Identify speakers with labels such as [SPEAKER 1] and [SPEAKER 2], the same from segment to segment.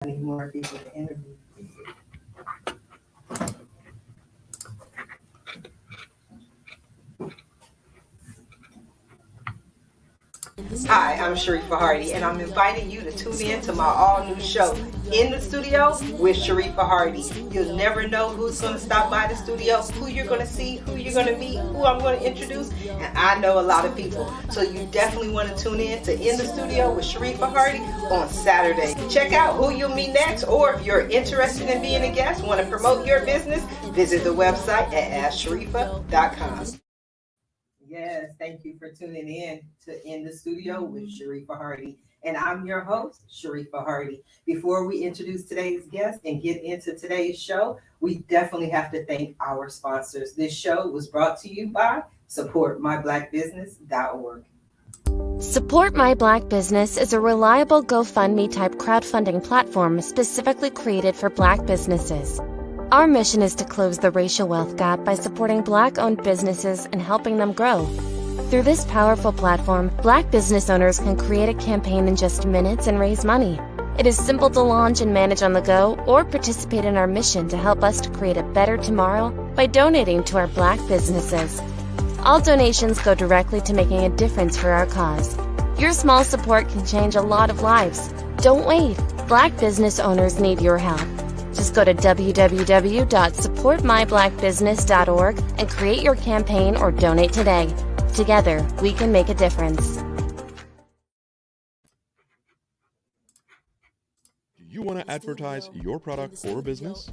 [SPEAKER 1] I need more people to interview. Hi, I'm Sharifah Hardie, and I'm inviting you to tune in to my all-new show, In the Studio with Sharifah Hardie. You'll never know who's going to stop by the studio, who you're going to see, who you're going to meet, who I'm going to introduce, and I know a lot of people. So you definitely want to tune in to In the Studio with Sharifah Hardie on Saturday. Check out who you'll meet next, or if you're interested in being a guest, want to promote your business, visit the website at AskSharifah.com. Yes, thank you for tuning in to In the Studio with Sharifah Hardie. And I'm your host, Sharifah Hardie. Before we introduce today's guest and get into today's show, we definitely have to thank our sponsors. This show was brought to you by SupportMyBlackBusiness.org.
[SPEAKER 2] Support My Black Business is a reliable GoFundMe-type crowdfunding platform specifically created for Black businesses. Our mission is to close the racial wealth gap by supporting Black-owned businesses and helping them grow. Through this powerful platform, Black business owners can create a campaign in just minutes and raise money. It is simple to launch and manage on the go, or participate in our mission to help us to create a better tomorrow by donating to our Black businesses. All donations go directly to making a difference for our cause. Your small support can change a lot of lives. Don't wait. Black business owners need your help. Just go to www.supportmyblackbusiness.org and create your campaign or donate today. Together, we can make a difference.
[SPEAKER 3] Do you want to advertise your product or business?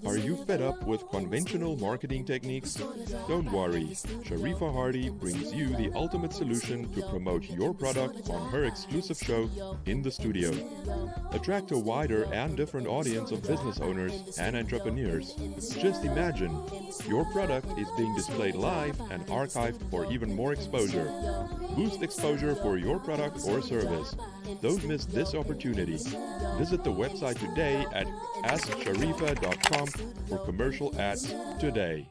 [SPEAKER 3] Are you fed up with conventional marketing techniques? Don't worry, Sharifah Hardie brings you the ultimate solution to promote your product on her exclusive show, In the Studio. Attract a wider and different audience of business owners and entrepreneurs. Just imagine, your product is being displayed live and archived for even more exposure. Boost exposure for your product or service. Don't miss this opportunity. Visit the website today at AskSharifah.com for commercial ads today.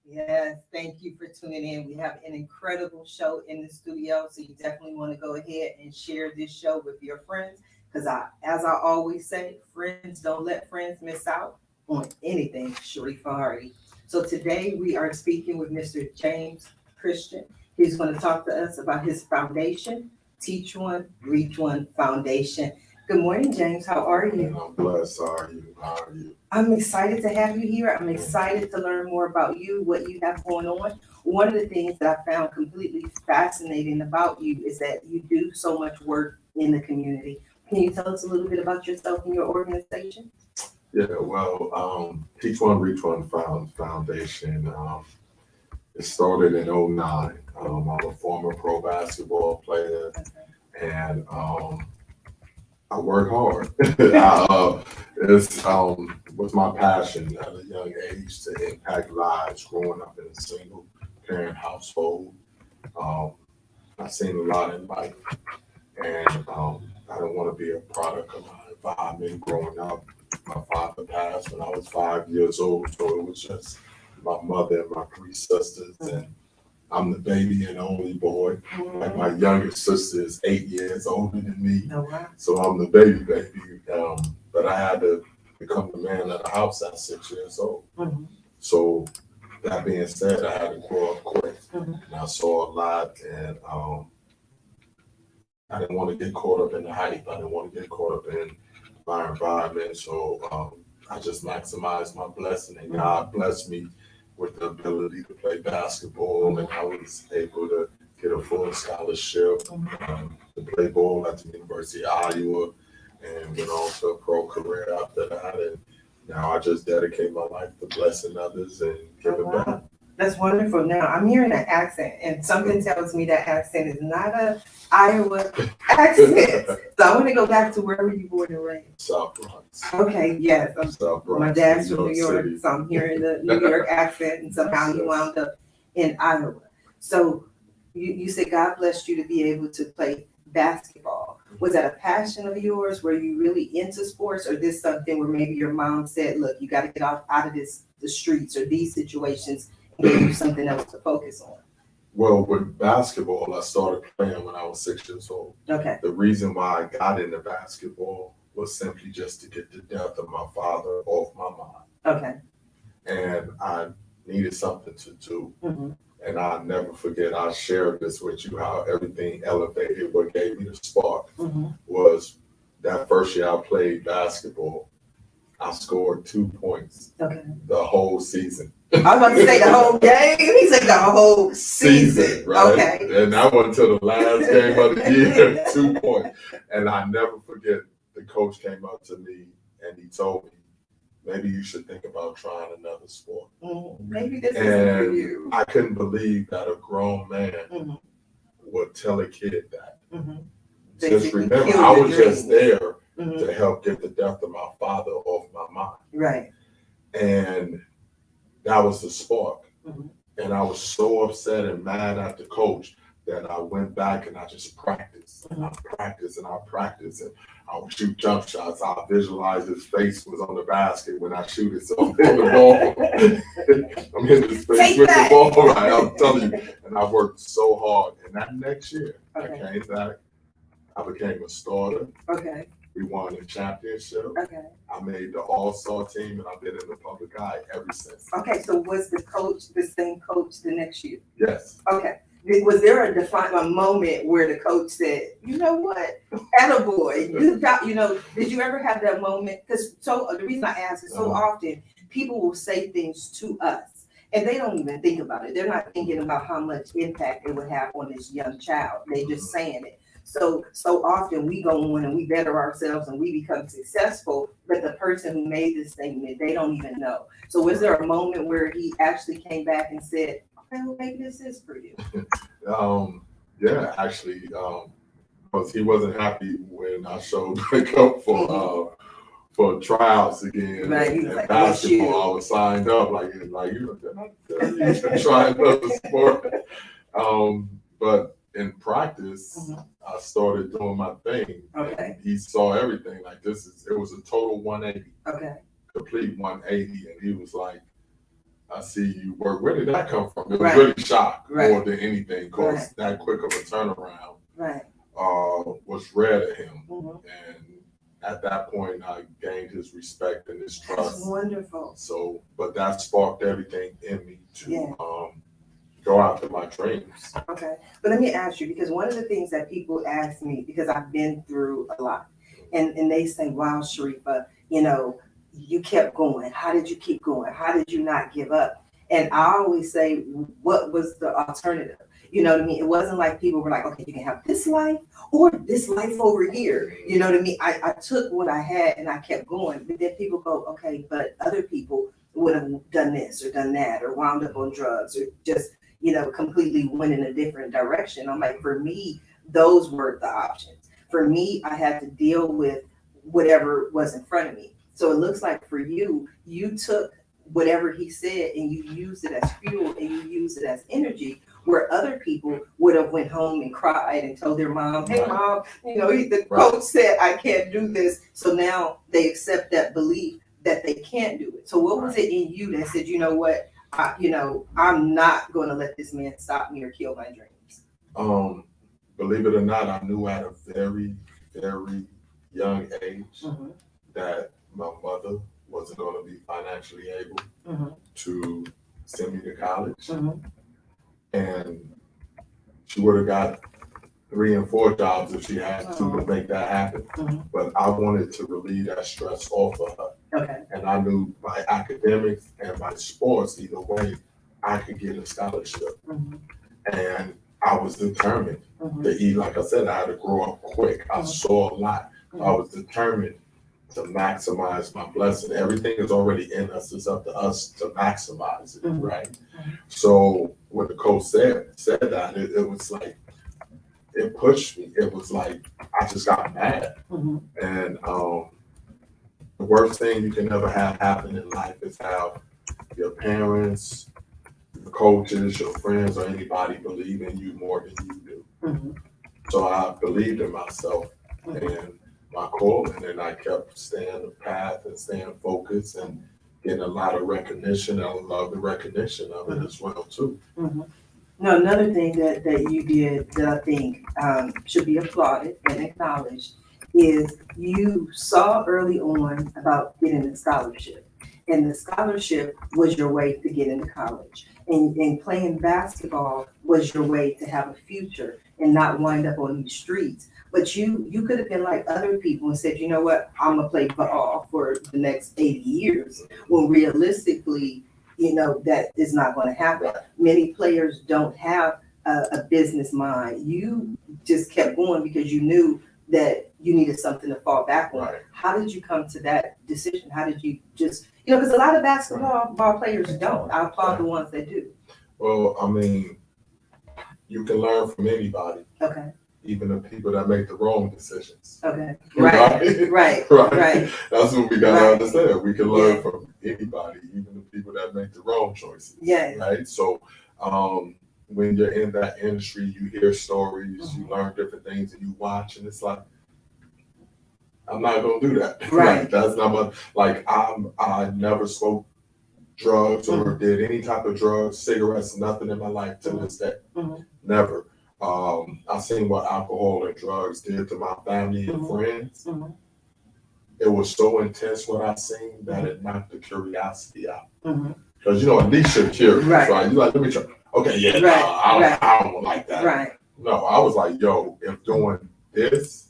[SPEAKER 1] Yes, thank you for tuning in. We have an incredible show in the studio, so you definitely want to go ahead and share this show with your friends, because as I always say, friends don't let friends miss out on anything Sharifah Hardie. So today we are speaking with Mr. James Christian. He's going to talk to us about his foundation, Teach One, Reach One Foundation. Good morning, James. How are you?
[SPEAKER 4] I'm blessed. How are you?
[SPEAKER 1] I'm excited to have you here. I'm excited to learn more about you, what you have going on. One of the things that I found completely fascinating about you is that you do so much work in the community. Can you tell us a little bit about yourself and your organization?
[SPEAKER 4] Yeah, well, Teach One, Reach One Foundation, it started in '09. I'm a former pro basketball player, and I work hard. It's was my passion at a young age to impact lives. Growing up in a single parent household, I've seen a lot in life, and I don't want to be a product of my environment. Growing up, my father passed when I was 5 years old, so it was just my mother and my three sisters, and I'm the baby and only boy. Like my youngest sister is 8 years older than me, so I'm the baby. But I had to become the man of the house at 6 years old. So that being said, I had to grow up quick, and I saw a lot, and I didn't want to get caught up in the hype. I didn't want to get caught up in my environment. So I just maximized my blessing, and God blessed me with the ability to play basketball, and I was able to get a full scholarship to play ball at the University of Iowa, and went on to a pro career after that. And now I just dedicate my life to blessing others and giving back.
[SPEAKER 1] That's wonderful. Now I'm hearing an accent, and something tells me that accent is not a Iowa accent. So I want to go back to where were you born and raised?
[SPEAKER 4] South Bronx.
[SPEAKER 1] Okay, yes.
[SPEAKER 4] South Bronx,
[SPEAKER 1] my dad's from New York,
[SPEAKER 4] City.
[SPEAKER 1] so I'm hearing the New York accent, and somehow you wound up in Iowa. So you said God blessed you to be able to play basketball. Was that a passion of yours? Were you really into sports, or this something where maybe your mom said, look, you got to get out of the streets or these situations and give you something else to focus on?
[SPEAKER 4] Well, with basketball, I started playing when I was 6 years old.
[SPEAKER 1] Okay.
[SPEAKER 4] The reason why I got into basketball was simply just to get the death of my father off my mind.
[SPEAKER 1] Okay.
[SPEAKER 4] And I needed something to do.
[SPEAKER 1] Mm-hmm.
[SPEAKER 4] And I'll never forget, I shared this with you, how everything elevated. What gave me the spark was that first year I played basketball, I scored 2 points the whole season.
[SPEAKER 1] I was about to say the whole game. He said the whole season.
[SPEAKER 4] Right?
[SPEAKER 1] Okay.
[SPEAKER 4] And that went to the last game of the year, 2 points. And I never forget, the coach came up to me and he told me, maybe you should think about trying another sport.
[SPEAKER 1] Maybe this isn't for you.
[SPEAKER 4] I couldn't believe that a grown man would tell a kid that. Just remember, I was just there to help get the death of my father off my mind.
[SPEAKER 1] Right.
[SPEAKER 4] And that was the spark. And I was so upset and mad at the coach that I went back and I just practiced. And I practiced and I practiced. And I would shoot jump shots. I visualized his face was on the basket when I shoot it. So I'm in the ball. I'm in his face with the ball. Right, I'm telling you. And I worked so hard. And that next year, I came back. I became a starter.
[SPEAKER 1] Okay.
[SPEAKER 4] We won a championship.
[SPEAKER 1] Okay.
[SPEAKER 4] I made the all-star team, and I've been in the public eye ever since.
[SPEAKER 1] Okay, so was the same coach the next year?
[SPEAKER 4] Yes.
[SPEAKER 1] Okay. Was there a moment where the coach said, you know what, attaboy, you got, did you ever have that moment? Because the reason I ask is so often people will say things to us and they don't even think about it. They're not thinking about how much impact it would have on this young child. They're just saying it. So often we go on and we better ourselves and we become successful, but the person who made this statement, they don't even know. So was there a moment where he actually came back and said, okay, well, maybe this is for you?
[SPEAKER 4] Yeah, actually, because he wasn't happy when I showed back up for tryouts again.
[SPEAKER 1] Right,
[SPEAKER 4] and
[SPEAKER 1] like,
[SPEAKER 4] basketball, I was signed up like you can try another sport. But in practice, I started doing my thing.
[SPEAKER 1] Okay.
[SPEAKER 4] He saw everything like it was a total 180.
[SPEAKER 1] Okay.
[SPEAKER 4] Complete 180, and he was like, I see you work. Where did that come from? It was really shocked more than anything, because that quick of a turnaround was rare to him. And at that point, I gained his respect and his trust.
[SPEAKER 1] That's wonderful.
[SPEAKER 4] So, but that sparked everything in me to go after my dreams.
[SPEAKER 1] Okay, but let me ask you, because one of the things that people ask me, because I've been through a lot, and they say, wow, Sharifah, you kept going. How did you keep going? How did you not give up? And I always say, what was the alternative? You know what I mean? It wasn't like people were like, okay, you can have this life or this life over here. You know what I mean? I took what I had and I kept going. But then people go, okay, but other people would have done this or done that or wound up on drugs or just, completely went in a different direction. I'm like, for me, those were the options. For me, I had to deal with whatever was in front of me. So it looks like for you, you took whatever he said and you used it as fuel and you used it as energy, where other people would have went home and cried and told their mom, hey mom, the coach said I can't do this. So now they accept that belief that they can't do it. So what was it in you that said, you know what, I'm not going to let this man stop me or kill my dreams?
[SPEAKER 4] Believe it or not, I knew at a very, very young age that my mother wasn't going to be financially able to send me to college. And she would have got 3 and 4 jobs if she had to make that happen. But I wanted to relieve that stress off of her.
[SPEAKER 1] Okay.
[SPEAKER 4] And I knew my academics and my sports, either way, I could get a scholarship. And I was determined to eat. Like I said, I had to grow up quick. I saw a lot. I was determined to maximize my blessing. Everything is already in us. It's up to us to maximize it, right? So when the coach said that, it was like, it pushed me. It was like, I just got mad. And the worst thing you can ever have happen in life is have your parents, your coaches, your friends, or anybody believe in you more than you do. So I believed in myself and my calling, and I kept staying the path and staying focused and getting a lot of recognition. I love the recognition of it as well too.
[SPEAKER 1] No, another thing that you did that I think should be applauded and acknowledged is you saw early on about getting a scholarship, and the scholarship was your way to get into college. And playing basketball was your way to have a future and not wind up on these streets. But you could have been like other people and said, you know what, I'm gonna play ball for the next 80 years. When realistically, that is not going to happen. Many players don't have a business mind. You just kept going because you knew that you needed something to fall back on.
[SPEAKER 4] Right.
[SPEAKER 1] How did you come to that decision? How did you just, because a lot of basketball players don't. I applaud the ones that do.
[SPEAKER 4] Well, I mean, you can learn from anybody.
[SPEAKER 1] Okay.
[SPEAKER 4] Even the people that make the wrong decisions.
[SPEAKER 1] Okay.
[SPEAKER 4] Right.
[SPEAKER 1] Right.
[SPEAKER 4] That's what we gotta understand. We can learn
[SPEAKER 1] Yeah.
[SPEAKER 4] from anybody, even the people that make the wrong choices.
[SPEAKER 1] Yeah.
[SPEAKER 4] Right. So, when you're in that industry, you hear stories, you learn different things, and you watch, and it's like, I'm not gonna do that.
[SPEAKER 1] Right.
[SPEAKER 4] That's not my I never smoked drugs or did any type of drugs, cigarettes, nothing in my life to this day. Never. I seen what alcohol and drugs did to my family and friends. It was so intense what I seen that it knocked the curiosity out. Because at least you're curious, right? You're like, let me try. Okay, yeah, I don't like that.
[SPEAKER 1] Right.
[SPEAKER 4] No, I was like, yo, if doing this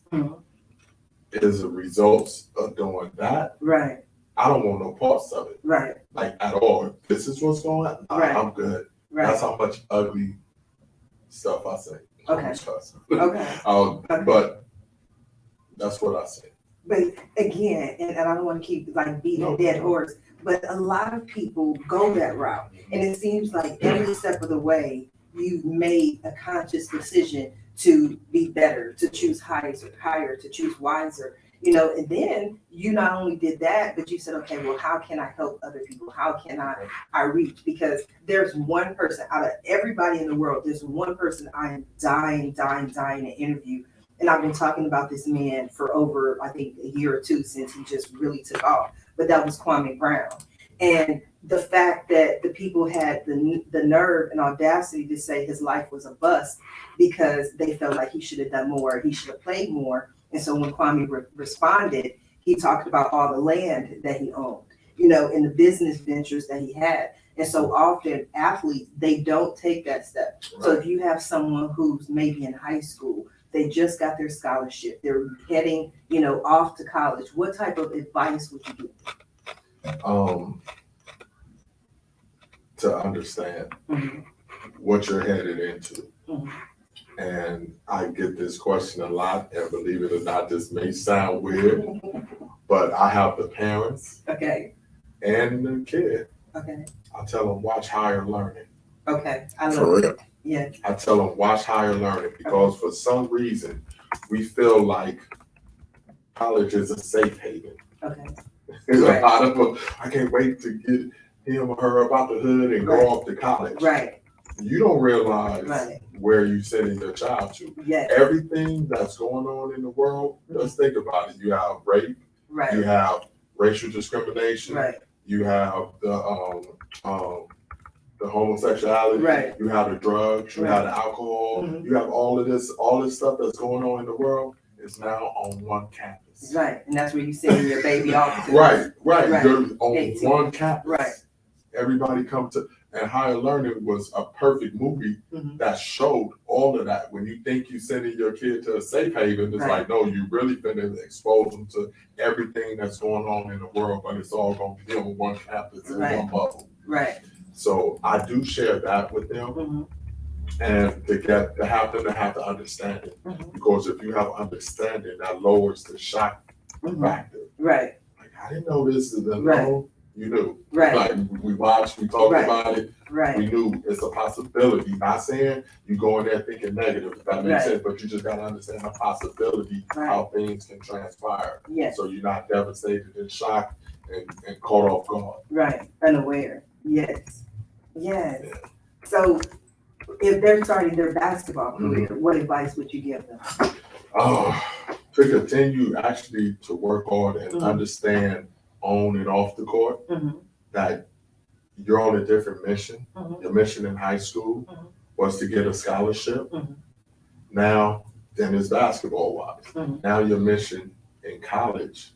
[SPEAKER 4] is a result of doing that,
[SPEAKER 1] right,
[SPEAKER 4] I don't want no parts of it.
[SPEAKER 1] Right.
[SPEAKER 4] Like at all. If this is what's going on, I'm good.
[SPEAKER 1] Right.
[SPEAKER 4] That's how much ugly stuff I say.
[SPEAKER 1] Okay. Okay.
[SPEAKER 4] But that's what I say.
[SPEAKER 1] But again, and I don't want to keep beating a dead horse, but a lot of people go that route. And it seems like every step of the way, you've made a conscious decision to be better, to choose higher, to choose wiser. And then you not only did that, but you said, okay, well, how can I help other people? How can I reach? Because there's one person out of everybody in the world, there's one person I am dying to interview. And I've been talking about this man for over, I think, a year or two since he just really took off. But that was Kwame Brown. And the fact that the people had the nerve and audacity to say his life was a bust because they felt like he should have done more, he should have played more. And so when Kwame responded, he talked about all the land that he owned, and the business ventures that he had. And so often athletes, they don't take that step. Right. So if you have someone who's maybe in high school, they just got their scholarship, they're heading, off to college, what type of advice would you give them?
[SPEAKER 4] To understand what you're headed into. And I get this question a lot, and believe it or not, this may sound weird, but I have the parents and the kid. I tell them, watch higher learning.
[SPEAKER 1] I love it. Yeah.
[SPEAKER 4] I tell them, watch higher learning, because for some reason, we feel like college is a safe haven. There's a lot of them, I can't wait to get him or her about the hood and go off to college.
[SPEAKER 1] Right.
[SPEAKER 4] You don't realize where you're sending your child to.
[SPEAKER 1] Yes.
[SPEAKER 4] Everything that's going on in the world, let's think about it. You have rape, you have racial discrimination, you have the homosexuality, you have the drugs, you have the alcohol, you have all this stuff that's going on in the world is now on one campus.
[SPEAKER 1] Right, and that's where you send your baby off to.
[SPEAKER 4] Right. You're on one campus.
[SPEAKER 1] Right.
[SPEAKER 4] Everybody come to, and Higher Learning was a perfect movie that showed all of that. When you think you're sending your kid to a safe haven, it's like, no, you really finna expose them to everything that's going on in the world, but it's all gonna be on one campus in one bubble.
[SPEAKER 1] Right.
[SPEAKER 4] So I do share that with them, and to have them to have the understanding, because if you have understanding, that lowers the shock factor.
[SPEAKER 1] Right.
[SPEAKER 4] Like, I didn't know this is the no. You knew.
[SPEAKER 1] Right.
[SPEAKER 4] Like, we watched, we talked about it.
[SPEAKER 1] Right.
[SPEAKER 4] We knew it's a possibility. Not saying you go in there thinking negative, if that makes sense, but you just got to understand the possibility how things can transpire.
[SPEAKER 1] Yes.
[SPEAKER 4] So you're not devastated and shocked and caught off guard.
[SPEAKER 1] Right. Unaware. Yes. Yes. Yeah. So if they're starting their basketball career, what advice would you give them?
[SPEAKER 4] To continue actually to work on and understand on and off the court, that you're on a different mission. Your mission in high school was to get a scholarship. Now then it's basketball wise.
[SPEAKER 1] Mhm.
[SPEAKER 4] Now your mission in college,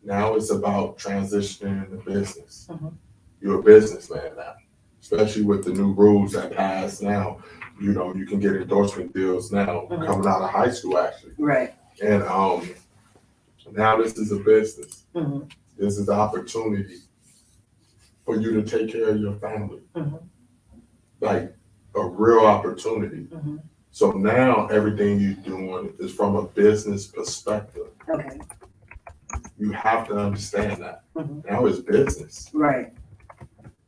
[SPEAKER 4] now it's about transitioning into business.
[SPEAKER 1] Mhm.
[SPEAKER 4] You're a businessman now, especially with the new rules that passed now. You know, you can get endorsement deals now
[SPEAKER 1] Mhm.
[SPEAKER 4] coming out of high school actually.
[SPEAKER 1] Right.
[SPEAKER 4] And now this is a business.
[SPEAKER 1] Mhm.
[SPEAKER 4] This is the opportunity for you to take care of your family.
[SPEAKER 1] Mhm.
[SPEAKER 4] Like a real opportunity.
[SPEAKER 1] Mhm.
[SPEAKER 4] So now everything you're doing is from a business perspective.
[SPEAKER 1] Okay.
[SPEAKER 4] You have to understand that.
[SPEAKER 1] Mhm.
[SPEAKER 4] Now it's business.
[SPEAKER 1] Right.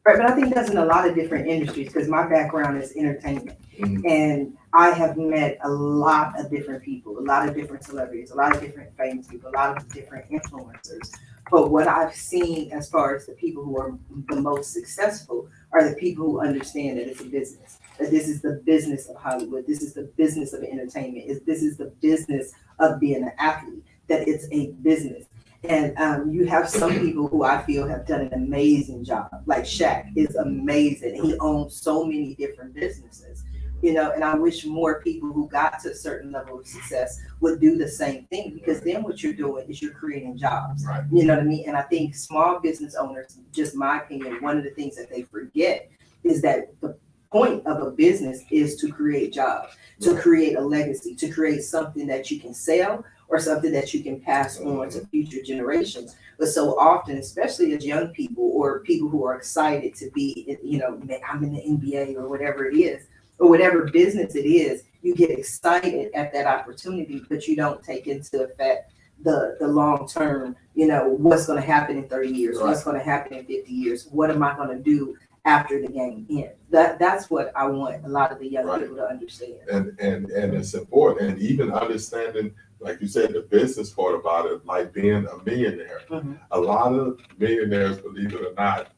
[SPEAKER 1] Right, but I think that's in a lot of different industries because my background is entertainment.
[SPEAKER 4] Mhm.
[SPEAKER 1] And I have met a lot of different people, a lot of different celebrities, a lot of different famous people, a lot of different influencers. But what I've seen as far as the people who are the most successful are the people who understand that it's a business, that this is the business of Hollywood, this is the business of entertainment, this is the business of being an athlete, that it's a business. And you have some people who I feel have done an amazing job. Like Shaq is amazing. He owns so many different businesses, you know, and I wish more people who got to a certain level of success would do the same thing because then what you're doing is you're creating jobs.
[SPEAKER 4] Right.
[SPEAKER 1] You know what I mean? And I think small business owners, just my opinion, one of the things that they forget is that the point of a business is to create jobs, to create a legacy, to create something that you can sell or something that you can pass on to future generations. But so often, especially as young people or people who are excited to be, you know, I'm in the NBA or whatever it is, or whatever business it is, you get excited at that opportunity, but you don't take into effect the long term, you know, what's going to happen in 30 years, what's going to happen in 50 years, what am I going to do after the game ends? That's what I want a lot of the young people to understand.
[SPEAKER 4] And it's important. And even understanding, like you said, the business part about it, like being a millionaire.
[SPEAKER 1] Mm-hmm.
[SPEAKER 4] A lot of millionaires, believe it or not,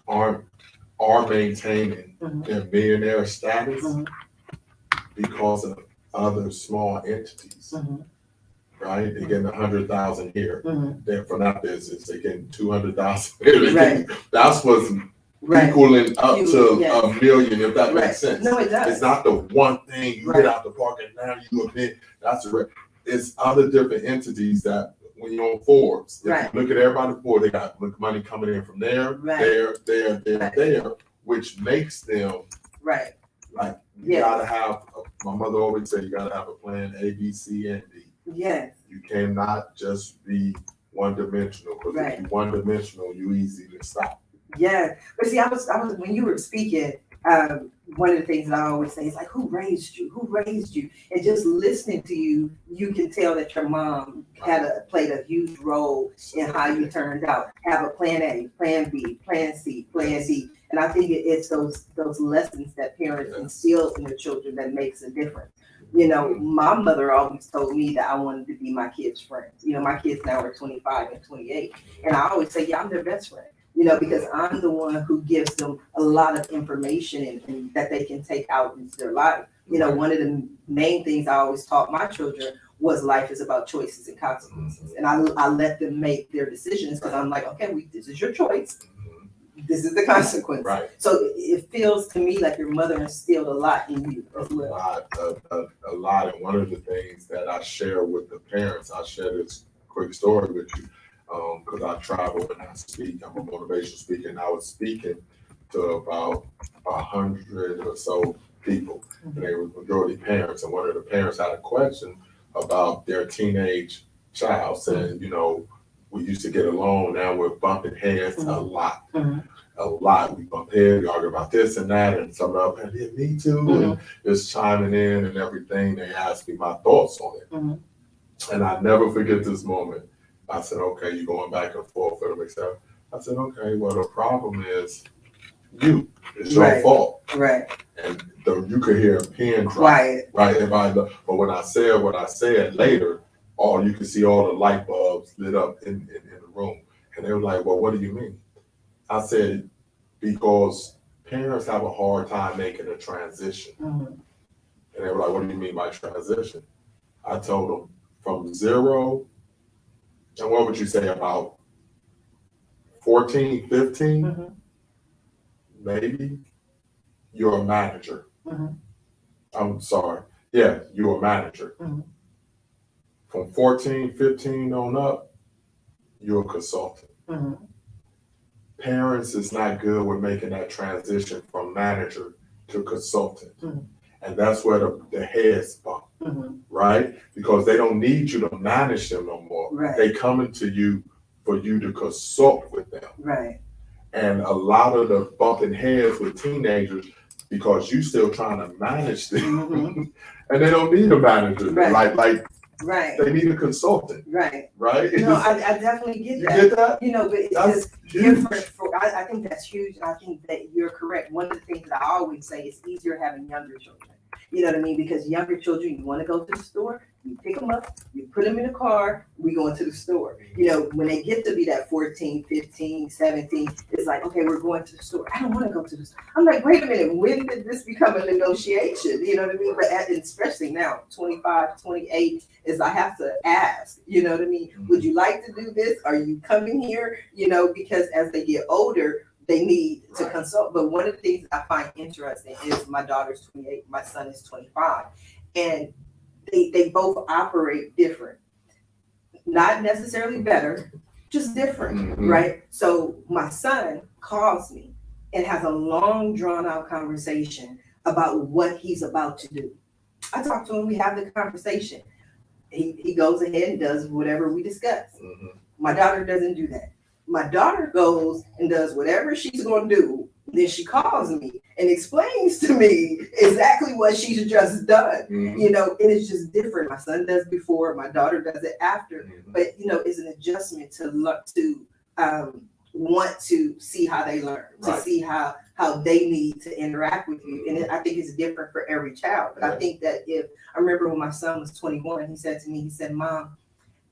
[SPEAKER 4] are maintaining
[SPEAKER 1] Mm-hmm.
[SPEAKER 4] their millionaire status
[SPEAKER 1] Mm-hmm.
[SPEAKER 4] because of other small entities.
[SPEAKER 1] Mm-hmm.
[SPEAKER 4] Right? They're getting 100,000 here.
[SPEAKER 1] Mm-hmm.
[SPEAKER 4] Then from that business, they're getting 200,000 here.
[SPEAKER 1] Right.
[SPEAKER 4] That's what's equaling up to a million, if that makes sense.
[SPEAKER 1] No, it does.
[SPEAKER 4] It's not the one thing you get out the park and now you admit that's a it's other different entities that when you're on Forbes, if you look at everybody before, they got money coming in from there, there, which makes them like you gotta have. My mother always said you gotta have a plan A, B, C, and D.
[SPEAKER 1] Yes.
[SPEAKER 4] You cannot just be one dimensional because if you're one dimensional, you easy to stop.
[SPEAKER 1] Yeah, but see, I was when you were speaking. One of the things that I always say is like, who raised you? Who raised you? And just listening to you, you can tell that your mom played a huge role in how you turned out. Have a plan A, plan B, plan C, plan D. And I think it's those lessons that parents instill in their children that makes a difference. You know, my mother always told me that I wanted to be my kids' friends. You know, my kids now are 25 and 28. And I always say, yeah, I'm their best friend. You know, because I'm the one who gives them a lot of information and that they can take out into their life. You know, one of the main things I always taught my children was life is about choices and consequences. And I let them make their decisions because I'm like, okay, this is your choice. This is the consequence.
[SPEAKER 4] Right.
[SPEAKER 1] So it feels to me like your mother instilled a lot in you as well.
[SPEAKER 4] A lot. And one of the things that I share with the parents, I share this quick story with you. Because I travel and I speak. I'm a motivational speaker, and I was speaking to about 100 or so people. And they were majority parents. And one of the parents had a question about their teenage child, saying, you know, we used to get along, now we're bumping heads a lot. A lot. We bump heads, we argue about this and that, and some of them, yeah, me too, and just chiming in and everything. They asked me my thoughts on it. And I never forget this moment. I said, okay, you're going back and forth with them, etc. I said, okay, well, the problem is you. It's your fault.
[SPEAKER 1] Right.
[SPEAKER 4] And you could hear a pin drop. Right. But when I said what I said later, you could see all the light bulbs lit up in the room. And they were like, well, what do you mean? I said, because parents have a hard time making a transition. And they were like, what do you mean by transition? I told them from 0. And what would you say about 14, 15? Maybe you're a manager. I'm sorry. yeah, you're a manager.
[SPEAKER 1] Mhm.
[SPEAKER 4] From 14, 15 on up, you're a consultant.
[SPEAKER 1] Mhm.
[SPEAKER 4] Parents is not good with making that transition from manager to consultant.
[SPEAKER 1] Mhm.
[SPEAKER 4] And that's where the heads bump,
[SPEAKER 1] Mhm.
[SPEAKER 4] right? Because they don't need you to manage them no more.
[SPEAKER 1] Right.
[SPEAKER 4] They coming to you for you to consult with them.
[SPEAKER 1] Right.
[SPEAKER 4] And a lot of the bumping heads with teenagers, because you still trying to manage them,
[SPEAKER 1] Mhm.
[SPEAKER 4] and they don't need a manager.
[SPEAKER 1] Right.
[SPEAKER 4] Like
[SPEAKER 1] Right.
[SPEAKER 4] they need a consultant,
[SPEAKER 1] Right.
[SPEAKER 4] right?
[SPEAKER 1] No, I definitely get
[SPEAKER 4] You
[SPEAKER 1] that.
[SPEAKER 4] get that?
[SPEAKER 1] You know, but it's
[SPEAKER 4] That's
[SPEAKER 1] just
[SPEAKER 4] huge.
[SPEAKER 1] different. I think that's huge. And I think that you're correct. One of the things that I always say is easier having younger children. You know what I mean? Because younger children, you want to go to the store, you pick them up, you put them in the car, we go into the store. You know, when they get to be that 14, 15, 17, it's like, okay, we're going to the store. I don't want to go to the store. I'm like, wait a minute, when did this become a negotiation? You know what I mean? But especially now, 25, 28, is I have to ask, you know what I mean? Would you like to do this? Are you coming here? You know, because as they get older, they need to consult. But one of the things I find interesting is my daughter's 28, my son is 25, and they both operate different. Not necessarily better, just different, right? So my son calls me and has a long, drawn out conversation about what he's about to do. I talk to him, we have the conversation. He goes ahead and does whatever we discuss. My daughter doesn't do that. My daughter goes and does whatever she's going to do. Then she calls me and explains to me exactly what she's just done. You know, and it's just different. My son does before, my daughter does it after. But you know, it's an adjustment to want to see how they learn, to see how they need to interact with you. And I think it's different for every child. But I think that I remember when my son was 21, he said to me, he said, "Mom,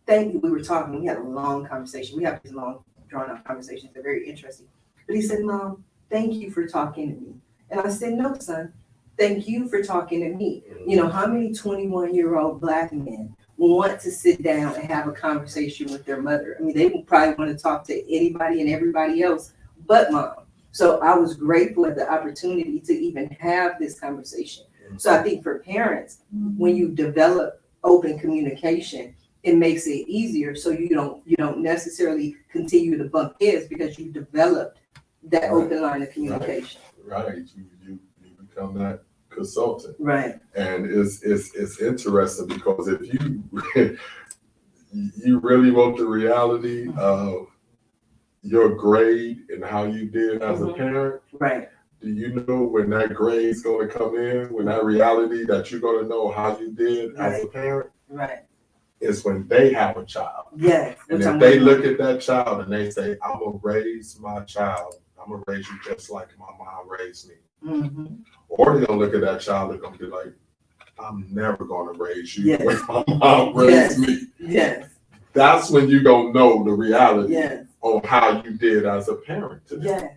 [SPEAKER 1] thank you." We were talking, we had a long conversation. We have these long, drawn out conversations. They're very interesting. But he said, "Mom, thank you for talking to me." And I said, "No, son, thank you for talking to me." You know, how many 21-year-old Black men want to sit down and have a conversation with their mother? I mean, they would probably want to talk to anybody and everybody else but mom. So I was grateful for the opportunity to even have this conversation. So I think for parents, when you develop open communication, it makes it easier. So you don't necessarily continue to bump heads because you developed that open line of communication.
[SPEAKER 4] Right. You become that consultant.
[SPEAKER 1] Right.
[SPEAKER 4] And it's interesting because if you really want the reality of your grade and how you did as a parent,
[SPEAKER 1] right?
[SPEAKER 4] Do you know when that grade's going to come in, when that reality that you're going to know how you did as a parent?
[SPEAKER 1] Right.
[SPEAKER 4] It's when they have a child.
[SPEAKER 1] Yes.
[SPEAKER 4] And if they look at that child and they say, "I'm going to raise my child, I'm going to raise you just like my mom raised me." Or they're going to look at that child and going to be like, "I'm never going to raise you the way my mom raised me."
[SPEAKER 1] Yes.
[SPEAKER 4] That's when you're going to know the reality on how you did as a parent today.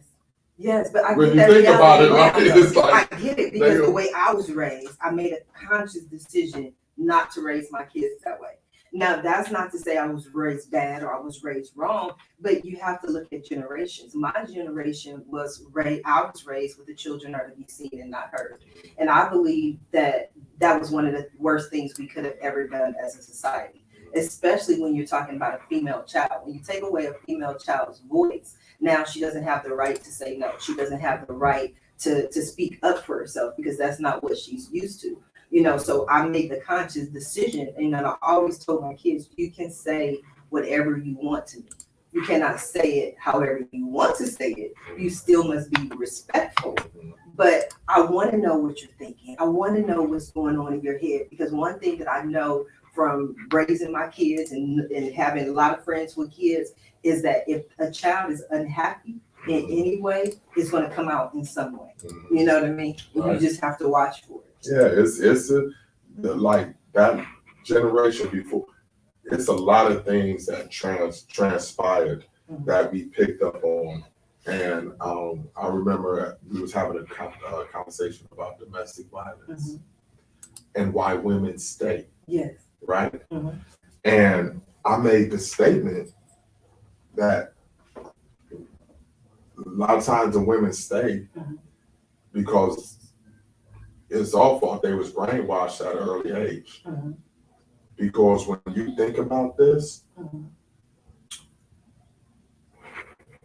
[SPEAKER 1] Yes, but I
[SPEAKER 4] when
[SPEAKER 1] get
[SPEAKER 4] you
[SPEAKER 1] that
[SPEAKER 4] think about it, right?
[SPEAKER 1] It's like, I get it because the way I was raised, I made a conscious decision not to raise my kids that way. Now, that's not to say I was raised bad or I was raised wrong, but you have to look at generations. My generation was raised, I was raised with the children are to be seen and not heard. And I believe that was one of the worst things we could have ever done as a society, especially when you're talking about a female child. When you take away a female child's voice, now she doesn't have the right to say no. She doesn't have the right to speak up for herself because that's not what she's used to. You know, so I made the conscious decision, and I always told my kids, you can say whatever you want to me. You cannot say it however you want to say it. You still must be respectful. But I want to know what you're thinking. I want to know what's going on in your head, because one thing that I know from raising my kids and having a lot of friends with kids is that if a child is unhappy in any way, it's going to come out in some way. You know what I mean? Right. You just have to watch for it.
[SPEAKER 4] Yeah, it's like that generation before. It's a lot of things that transpired that we picked up on, and I remember we was having a conversation about domestic violence and why women stay.
[SPEAKER 1] Yes.
[SPEAKER 4] Right. And I made the statement that a lot of times the women stay because it's all fault. They was brainwashed at an early age.
[SPEAKER 1] Mm-hmm.
[SPEAKER 4] Because when you think about this,
[SPEAKER 1] Mm-hmm.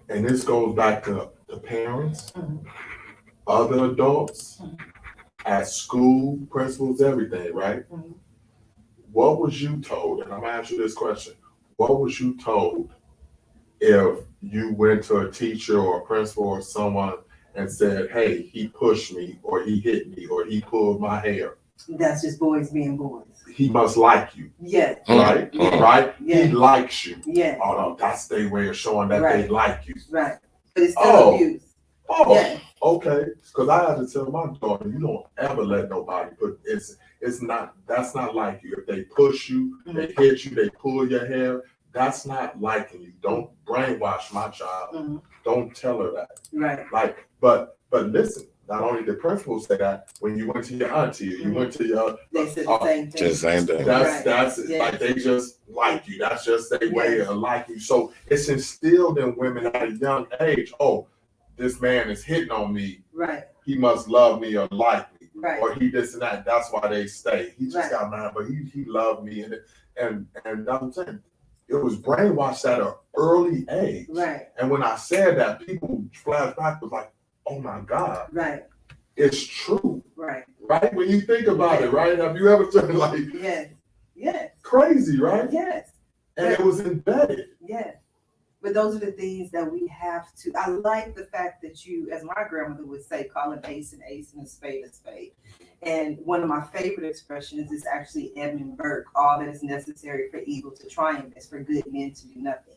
[SPEAKER 4] and this goes back to the parents,
[SPEAKER 1] Mm-hmm.
[SPEAKER 4] other adults,
[SPEAKER 1] Mm-hmm.
[SPEAKER 4] at school, principals, everything, right?
[SPEAKER 1] Mm-hmm.
[SPEAKER 4] What was you told? And I'm gonna ask you this question. What was you told if you went to a teacher or a principal or someone and said, hey, he pushed me or he hit me or he pulled my hair?
[SPEAKER 1] That's just boys being boys.
[SPEAKER 4] He must like you.
[SPEAKER 1] Yes.
[SPEAKER 4] Right?
[SPEAKER 1] Yes.
[SPEAKER 4] Right?
[SPEAKER 1] Yes.
[SPEAKER 4] He likes you.
[SPEAKER 1] Yes.
[SPEAKER 4] Oh no, that's their way of showing that
[SPEAKER 1] Right.
[SPEAKER 4] they like you.
[SPEAKER 1] Right. But it's still abuse.
[SPEAKER 4] Oh,
[SPEAKER 1] Yes.
[SPEAKER 4] okay. Because I had to tell my daughter, you don't ever let nobody put it's not, that's not like you. If they push you,
[SPEAKER 1] Mm-hmm.
[SPEAKER 4] they hit you, they pull your hair, that's not liking you. Don't brainwash my child.
[SPEAKER 1] Mm-hmm.
[SPEAKER 4] Don't tell her that.
[SPEAKER 1] Right.
[SPEAKER 4] Like, but listen, not only the principal say that, when you went to your auntie, you went to your
[SPEAKER 1] They said the same thing.
[SPEAKER 5] Just same thing.
[SPEAKER 4] that's
[SPEAKER 1] Yes.
[SPEAKER 4] like they just like you. That's just their way
[SPEAKER 1] Yes.
[SPEAKER 4] of liking you. So it's instilled in women at a young age. Oh, this man is hitting on me.
[SPEAKER 1] Right.
[SPEAKER 4] He must love me or like me.
[SPEAKER 1] Right.
[SPEAKER 4] Or he this and that. That's why they stay. He just
[SPEAKER 1] Right.
[SPEAKER 4] got mad, but he loved me and that's what I'm saying. It was brainwashed at an early age.
[SPEAKER 1] Right.
[SPEAKER 4] And when I said that, people flashback was like, oh my God,
[SPEAKER 1] Right.
[SPEAKER 4] it's true.
[SPEAKER 1] Right.
[SPEAKER 4] Right? When you think about it, right? Have you ever turned like
[SPEAKER 1] Yes. Yes.
[SPEAKER 4] crazy, right?
[SPEAKER 1] Yes.
[SPEAKER 4] And it was embedded.
[SPEAKER 1] Yes. But those are the things that we have to. I like the fact that you, as my grandmother would say, call an ace and a spade a spade. And one of my favorite expressions is actually Edmund Burke, all that is necessary for evil to triumph is for good men to do nothing.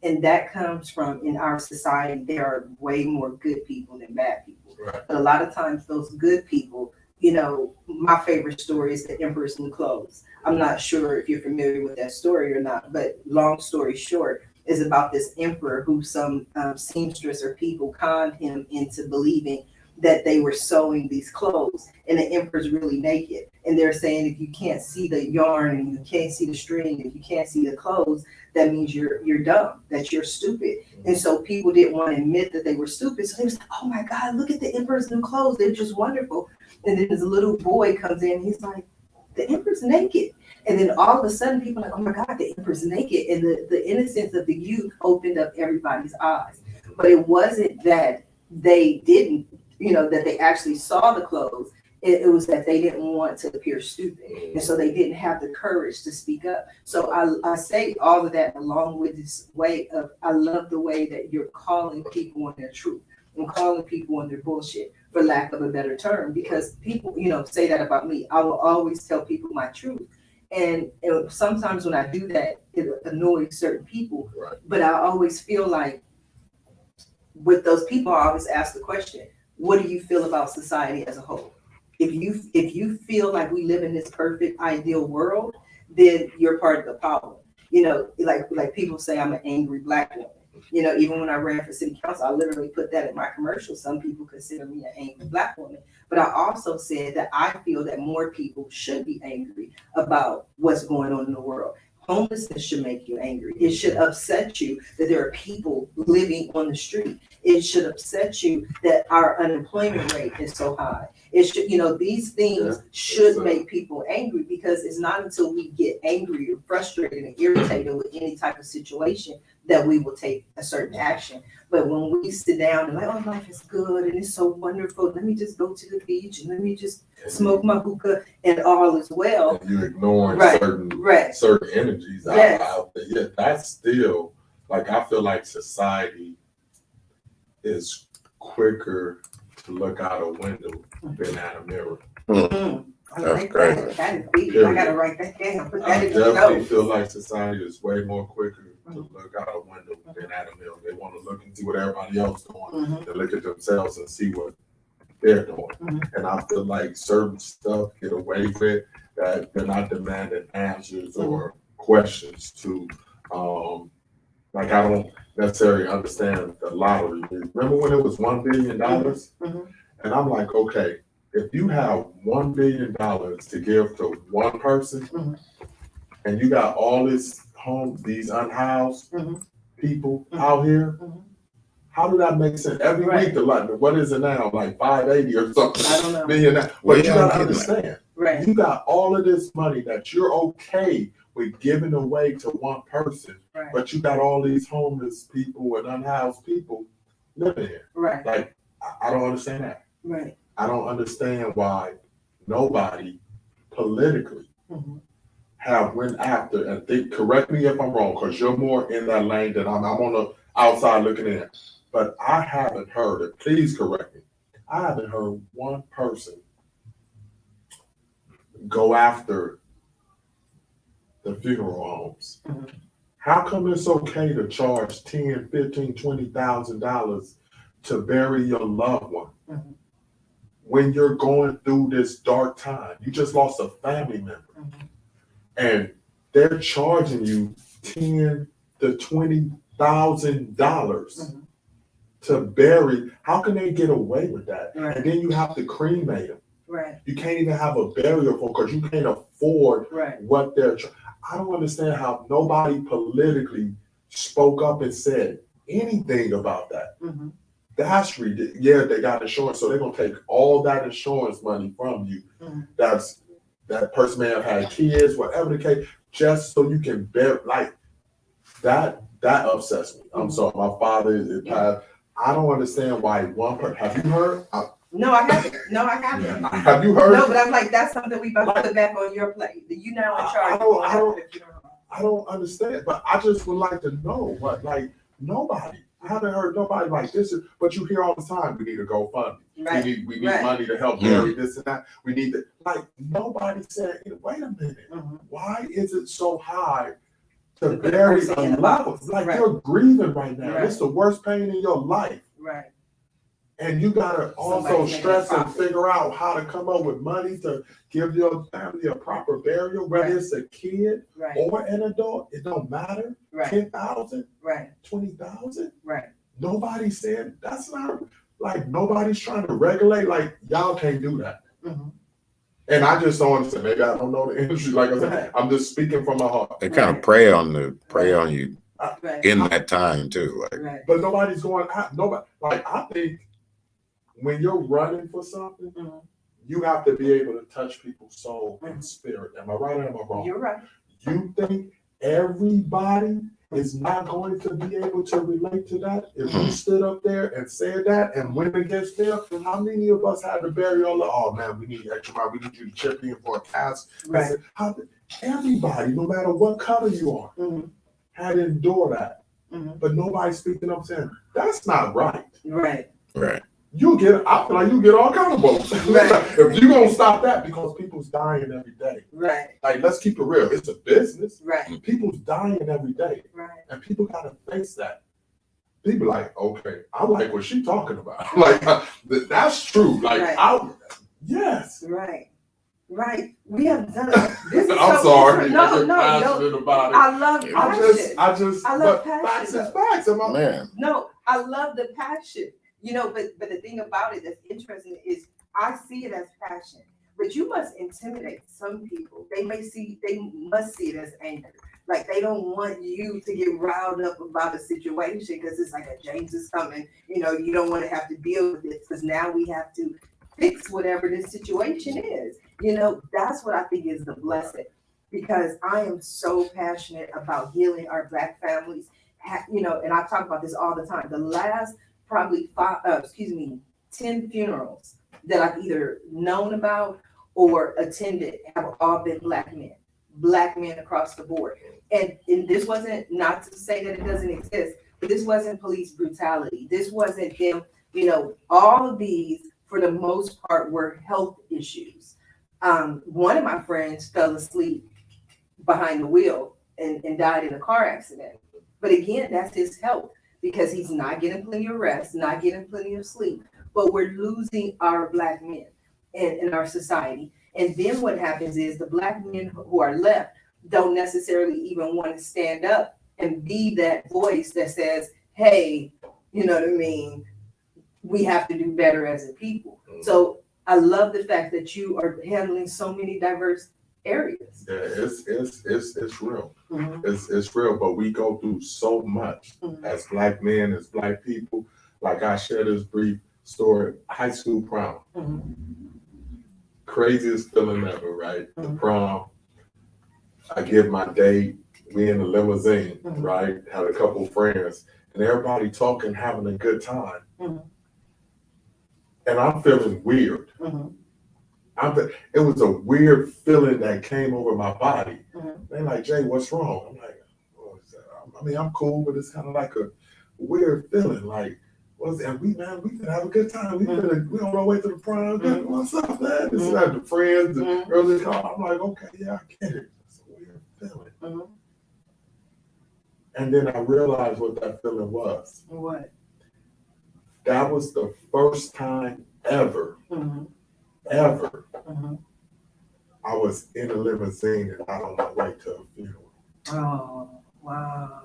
[SPEAKER 1] And that comes from, in our society, there are way more good people than bad people.
[SPEAKER 4] Right.
[SPEAKER 1] But a lot of times those good people, you know, my favorite story is The Emperor's New Clothes. I'm not sure if you're familiar with that story or not, but long story short, is about this emperor who some seamstress or people conned him into believing that they were sewing these clothes, and the emperor's really naked. And they're saying if you can't see the yarn and you can't see the string, if you can't see the clothes, that means you're dumb, that you're stupid. And so people didn't want to admit that they were stupid. So they was like, oh my God, look at the emperor's new clothes. They're just wonderful. And then this little boy comes in, he's like, the emperor's naked. And then all of a sudden people are like, oh my God, the emperor's naked. And the innocence of the youth opened up everybody's eyes. But it wasn't that they didn't, you know, that they actually saw the clothes. It was that they didn't want to appear stupid. And so they didn't have the courage to speak up. So I say all of that along with this way of, I love the way that you're calling people on their truth and calling people on their bullshit, for lack of a better term, because people, you know, say that about me. I will always tell people my truth. And sometimes when I do that, it annoys certain people.
[SPEAKER 4] Right.
[SPEAKER 1] But I always feel like with those people, I always ask the question, what do you feel about society as a whole? If you feel like we live in this perfect ideal world, then you're part of the problem. You know, like people say I'm an angry Black woman. You know, even when I ran for city council, I literally put that in my commercial. Some people consider me an angry Black woman. But I also said that I feel that more people should be angry about what's going on in the world. Homelessness should make you angry. It should upset you that there are people living on the street. It should upset you that our unemployment rate is so high. It should, you know, these things should make people angry, because it's not until we get angry or frustrated and irritated with any type of situation that we will take a certain action. But when we sit down and like, oh, life is good and it's so wonderful, let me just go to the beach and let me just smoke my hookah and all is well.
[SPEAKER 4] And you're ignoring certain energies out there. Yeah, that's still, like, I feel like society is quicker to look out a window than at a mirror.
[SPEAKER 1] Mm-hmm. I like that. That is deep. I gotta write that down. Put that
[SPEAKER 4] I
[SPEAKER 1] in the
[SPEAKER 4] definitely
[SPEAKER 1] notes.
[SPEAKER 4] feel like society is way more quicker to look out a window than at a mirror. They want to look and see what everybody else doing. They look at themselves and see what they're doing. And I feel like certain stuff get away with that they're not demanding answers or questions to. Like, I don't necessarily understand the lottery. Remember when it was $1 billion? And I'm like, okay, if you have $1 billion to give to one person, and you got all these unhoused people out here, How do that make sense? Every week, what is it now? Like 580 or something?
[SPEAKER 1] I don't know.
[SPEAKER 4] Million. But you gotta understand,
[SPEAKER 1] right?
[SPEAKER 4] You got all of this money that you're okay with giving away to one person,
[SPEAKER 1] right.
[SPEAKER 4] But you got all these homeless people and unhoused people living here.
[SPEAKER 1] Right.
[SPEAKER 4] Like, I don't understand that.
[SPEAKER 1] Right.
[SPEAKER 4] I don't understand why nobody politically have went after, and think, correct me if I'm wrong, because you're more in that lane than I'm on the outside looking in. But I haven't heard it. Please correct me. I haven't heard one person go after the funeral homes. How come it's okay to charge $10,000, $15,000, $20,000 to bury your loved one when you're going through this dark time? You just lost a family member, and they're charging you $10,000 to $20,000 to bury. How can they get away with that?
[SPEAKER 1] Right.
[SPEAKER 4] And then you have to cremate them.
[SPEAKER 1] Right.
[SPEAKER 4] You can't even have a burial for, because you can't afford what they're. I don't understand how nobody politically spoke up and said anything about that. That's ridiculous. Yeah, they got insurance, so they're gonna take all that insurance money from you. That person may have had kids, whatever the case, just so you can bear like that. That upsets me. I'm sorry, my father is passed. I don't understand why one person. Have you heard?
[SPEAKER 1] No, I haven't. No, I haven't.
[SPEAKER 4] Have you heard?
[SPEAKER 1] No, but I'm like, that's something we about to put back on your plate. You now in charge.
[SPEAKER 4] I don't understand, but I just would like to know what, like, nobody. I haven't heard nobody like this. But you hear all the time, we need a GoFundMe.
[SPEAKER 1] Right.
[SPEAKER 4] We need money to help bury this and that. We need to, like, nobody said, wait a minute, why is it so high to bury a loved one? Like, you're grieving right now. It's the worst pain in your life.
[SPEAKER 1] Right.
[SPEAKER 4] And you gotta also stress and figure out how to come up with money to give your family a proper burial, whether it's a kid or an adult. It don't matter. 10,000, 20,000.
[SPEAKER 1] Right.
[SPEAKER 4] Nobody said that's not, like, nobody's trying to regulate. Like, y'all can't do that. And I just don't understand. Maybe I don't know the industry. Like I said, I'm just speaking from my heart.
[SPEAKER 5] They kind of prey on you in that time too. Like,
[SPEAKER 4] but nobody's going. Nobody. Like, I think, when you're running for something, you have to be able to touch people's soul and spirit. Am I right or am I wrong?
[SPEAKER 1] You're right.
[SPEAKER 4] You think everybody is not going to be able to relate to that? If you stood up there and said that and went against them, how many of us had to bury all the, oh man, we need extra money, we need you to chip in for a cast.
[SPEAKER 1] Right.
[SPEAKER 4] Everybody, no matter what color you are, had to endure that. But nobody's speaking up saying, that's not right.
[SPEAKER 1] Right.
[SPEAKER 5] Right.
[SPEAKER 4] I feel like you get all kind of votes. If you're gonna stop that, because people's dying every day.
[SPEAKER 1] Right.
[SPEAKER 4] Like, let's keep it real. It's a business.
[SPEAKER 1] Right.
[SPEAKER 4] People's dying every day.
[SPEAKER 1] Right.
[SPEAKER 4] And people gotta face that. People like, okay, I like what she's talking about. Like, that's true. Like, yes.
[SPEAKER 1] Right. Right. We have done it. This is
[SPEAKER 4] I'm
[SPEAKER 1] so
[SPEAKER 4] sorry.
[SPEAKER 1] No,
[SPEAKER 4] about it.
[SPEAKER 1] I love passion.
[SPEAKER 4] I
[SPEAKER 1] love
[SPEAKER 4] passion. Facts is
[SPEAKER 1] passion.
[SPEAKER 4] facts.
[SPEAKER 5] Man.
[SPEAKER 1] No, I love the passion. You know, but the thing about it that's interesting is I see it as passion, but you must intimidate some people. They must see it as anger. Like, they don't want you to get riled up about a situation because it's like a James is coming. You know, you don't want to have to deal with this because now we have to fix whatever this situation is. You know, that's what I think is the blessing, because I am so passionate about healing our Black families. You know, and I talk about this all the time. The last probably 10 funerals that I've either known about or attended have all been Black men across the board. And this wasn't, not to say that it doesn't exist, but this wasn't police brutality. This wasn't them, you know, all of these for the most part were health issues. One of my friends fell asleep behind the wheel and died in a car accident. But again, that's his health, because he's not getting plenty of rest, not getting plenty of sleep. But we're losing our Black men in our society. And then what happens is the Black men who are left don't necessarily even want to stand up and be that voice that says, hey, you know what I mean? We have to do better as a people. So I love the fact that you are handling so many diverse areas.
[SPEAKER 4] Yeah, it's real. It's real, but we go through so much as Black men, as Black people. Like I share this brief story, high school prom. Craziest feeling ever, right? The prom. I get my date, we in the limousine, right? Had a couple friends, and everybody talking, having a good time. And I'm feeling weird. It was a weird feeling that came over my body. They're like, Jay, what's wrong? I'm like, what is that? I mean, I'm cool, but it's kind of like a weird feeling. Like, what's that? We can have a good time. We on our way to the prom. What's up, man? This is like the friends, the early call. I'm like, okay, yeah, I get it. It's a weird feeling. And then I realized what that feeling was.
[SPEAKER 1] What?
[SPEAKER 4] That was the first time ever I was in a limousine and out on my way to a funeral.
[SPEAKER 1] Oh, wow.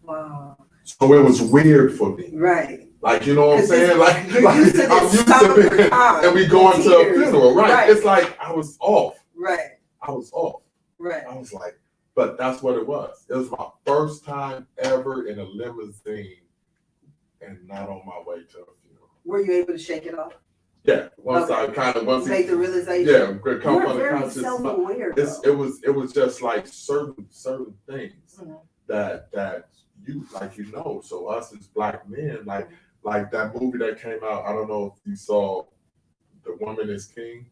[SPEAKER 1] Wow.
[SPEAKER 4] So it was weird for me.
[SPEAKER 1] Right.
[SPEAKER 4] Like, you know what I'm saying? Like
[SPEAKER 1] I'm used to being,
[SPEAKER 4] and we going to a funeral, right? It's like I was off.
[SPEAKER 1] Right.
[SPEAKER 4] I was off.
[SPEAKER 1] Right.
[SPEAKER 4] I was like, but that's what it was. It was my first time ever in a limousine and not on my way to a funeral.
[SPEAKER 1] Were you able to shake it off?
[SPEAKER 4] Yeah. Once you
[SPEAKER 1] make the realization.
[SPEAKER 4] Yeah, come
[SPEAKER 1] You're
[SPEAKER 4] from the
[SPEAKER 1] very
[SPEAKER 4] conscious.
[SPEAKER 1] self-aware.
[SPEAKER 4] It was just like certain things that you like, you know. So us as Black men, like that movie that came out. I don't know if you saw The Woman is King.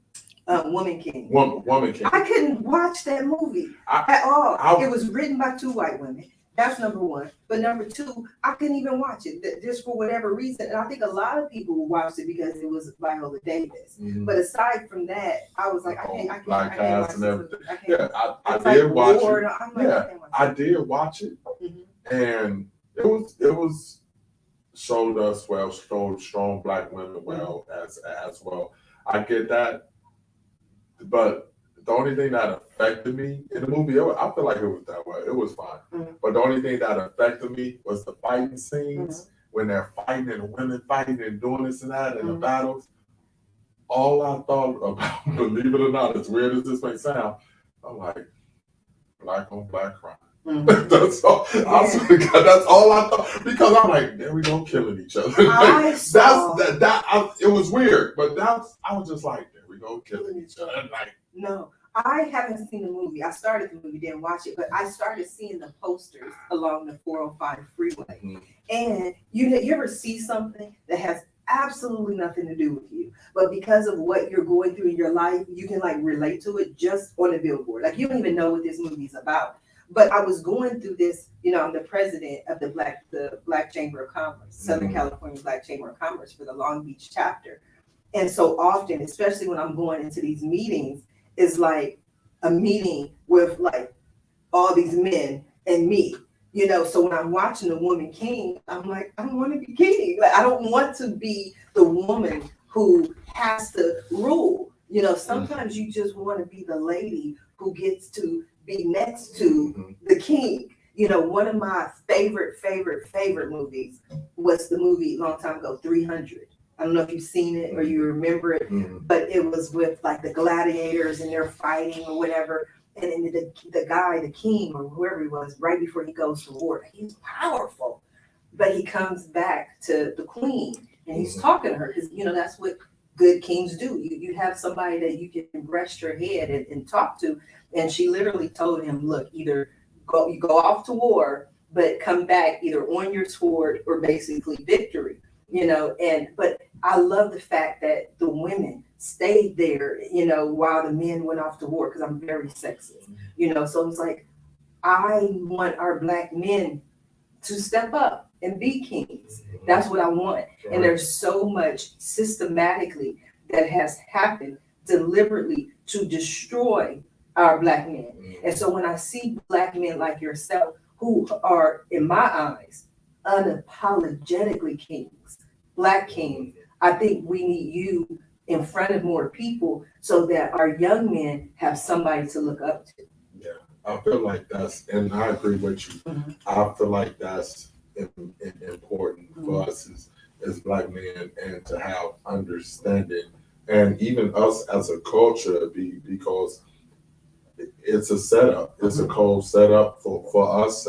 [SPEAKER 1] Woman King.
[SPEAKER 4] Woman King.
[SPEAKER 1] I couldn't watch that movie at all. It was written by two white women. That's number one. But number two, I couldn't even watch it just for whatever reason. And I think a lot of people watched it because it was Viola Davis. But aside from that, I was like, I can't watch it.
[SPEAKER 4] Yeah, I did watch it. I did watch it, and it was showed us well, showed strong Black women well as well. I get that, but the only thing that affected me in the movie, I feel like it was that way. It was fine. But the only thing that affected me was the fighting scenes when they're fighting and the women fighting and doing this and that and the battles. All I thought about, believe it or not, as weird as this may sound, I'm like, Black on Black crime. That's all. I swear to God, that's all I thought, because I'm like, there we go, killing each other. It was weird, but I was just like, there we go, killing each other. Like,
[SPEAKER 1] no, I haven't seen the movie. I started the movie, didn't watch it, but I started seeing the posters along the 405 freeway. And you ever see something that has absolutely nothing to do with you, but because of what you're going through in your life, you can like relate to it just on a billboard. Like you don't even know what this movie's about. But I was going through this, I'm the president of the Black Chamber of Commerce, Southern California Black Chamber of Commerce for the Long Beach chapter. And so often, especially when I'm going into these meetings, it's like a meeting with like all these men and me, so when I'm watching The Woman King, I'm like, I don't want to be king. Like, I don't want to be the woman who has to rule. Sometimes you just want to be the lady who gets to be next to the king. One of my favorite movies was the movie a long time ago, 300. I don't know if you've seen it or you remember it, but it was with like the gladiators and they're fighting or whatever. And then the guy, the king or whoever he was, right before he goes to war, he's powerful, but he comes back to the queen and he's talking to her because, that's what good kings do. You have somebody that you can rest your head and talk to. And she literally told him, look, either you go off to war, but come back either on your sword or basically victory. But I love the fact that the women stayed there, while the men went off to war, because I'm very sexist, so it's like, I want our Black men to step up and be kings. That's what I want. And there's so much systematically that has happened deliberately to destroy our Black men. And so when I see Black men like yourself, who are, in my eyes, unapologetically kings, Black kings, I think we need you in front of more people so that our young men have somebody to look up to.
[SPEAKER 4] Yeah, I feel like that's, and I agree with you. I feel like that's important for us as Black men, and to have understanding, and even us as a culture, because it's a setup. It's a cold setup for us,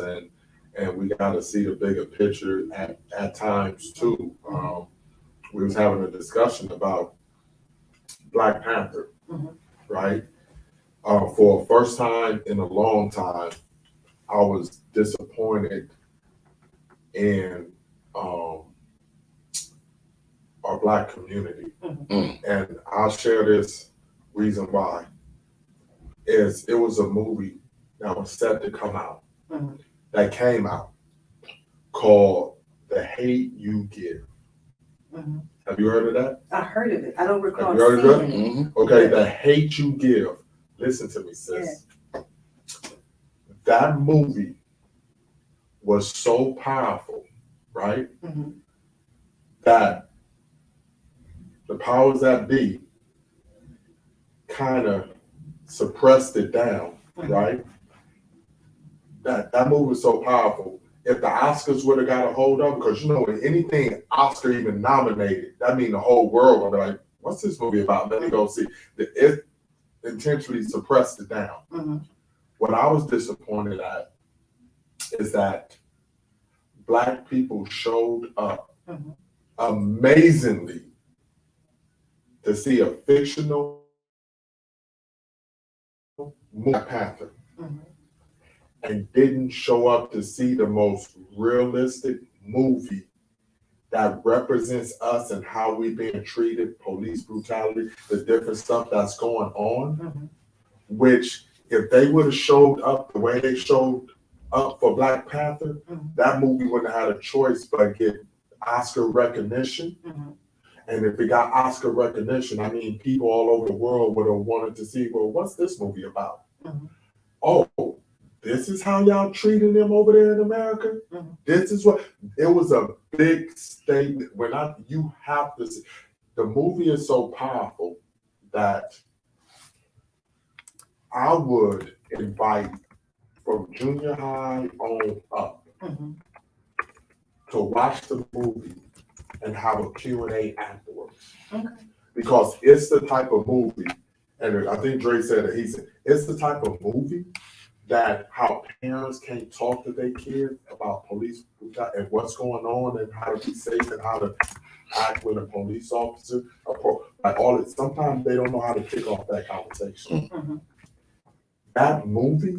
[SPEAKER 4] and we got to see the bigger picture at times too. We was having a discussion about Black Panther, right? For the first time in a long time, I was disappointed in our Black community. And I'll share this reason why. It was a movie that was set to come out, that came out, called The Hate You Give. Have you heard of that?
[SPEAKER 1] I heard of it. I don't recall
[SPEAKER 4] Have you heard of
[SPEAKER 1] seeing
[SPEAKER 4] it? Okay, The Hate You Give. Listen to me, sis. That movie was so powerful, right? That the powers that be kind of suppressed it down, right? That movie was so powerful. If the Oscars would have got a hold of it, because when anything Oscar even nominated, that means the whole world would be like, what's this movie about? Let me go see. It intentionally suppressed it down. What I was disappointed at is that Black people showed up amazingly to see a fictional Black Panther, and didn't show up to see the most realistic movie that represents us and how we've been treated, police brutality, the different stuff that's going on, which if they would have showed up the way they showed up for Black Panther, that movie wouldn't have had a choice but get Oscar recognition. And if it got Oscar recognition, I mean, people all over the world would have wanted to see, well, what's this movie about? Oh, this is how y'all treating them over there in America? This is what, it was a big statement. You have to see, the movie is so powerful that I would invite from junior high on up to watch the movie and have a Q&A afterwards. Because it's the type of movie, and I think Dre said it, he said, it's the type of movie that how parents can't talk to their kids about police and what's going on and how to be safe and how to act with a police officer. Like sometimes they don't know how to kick off that conversation. That movie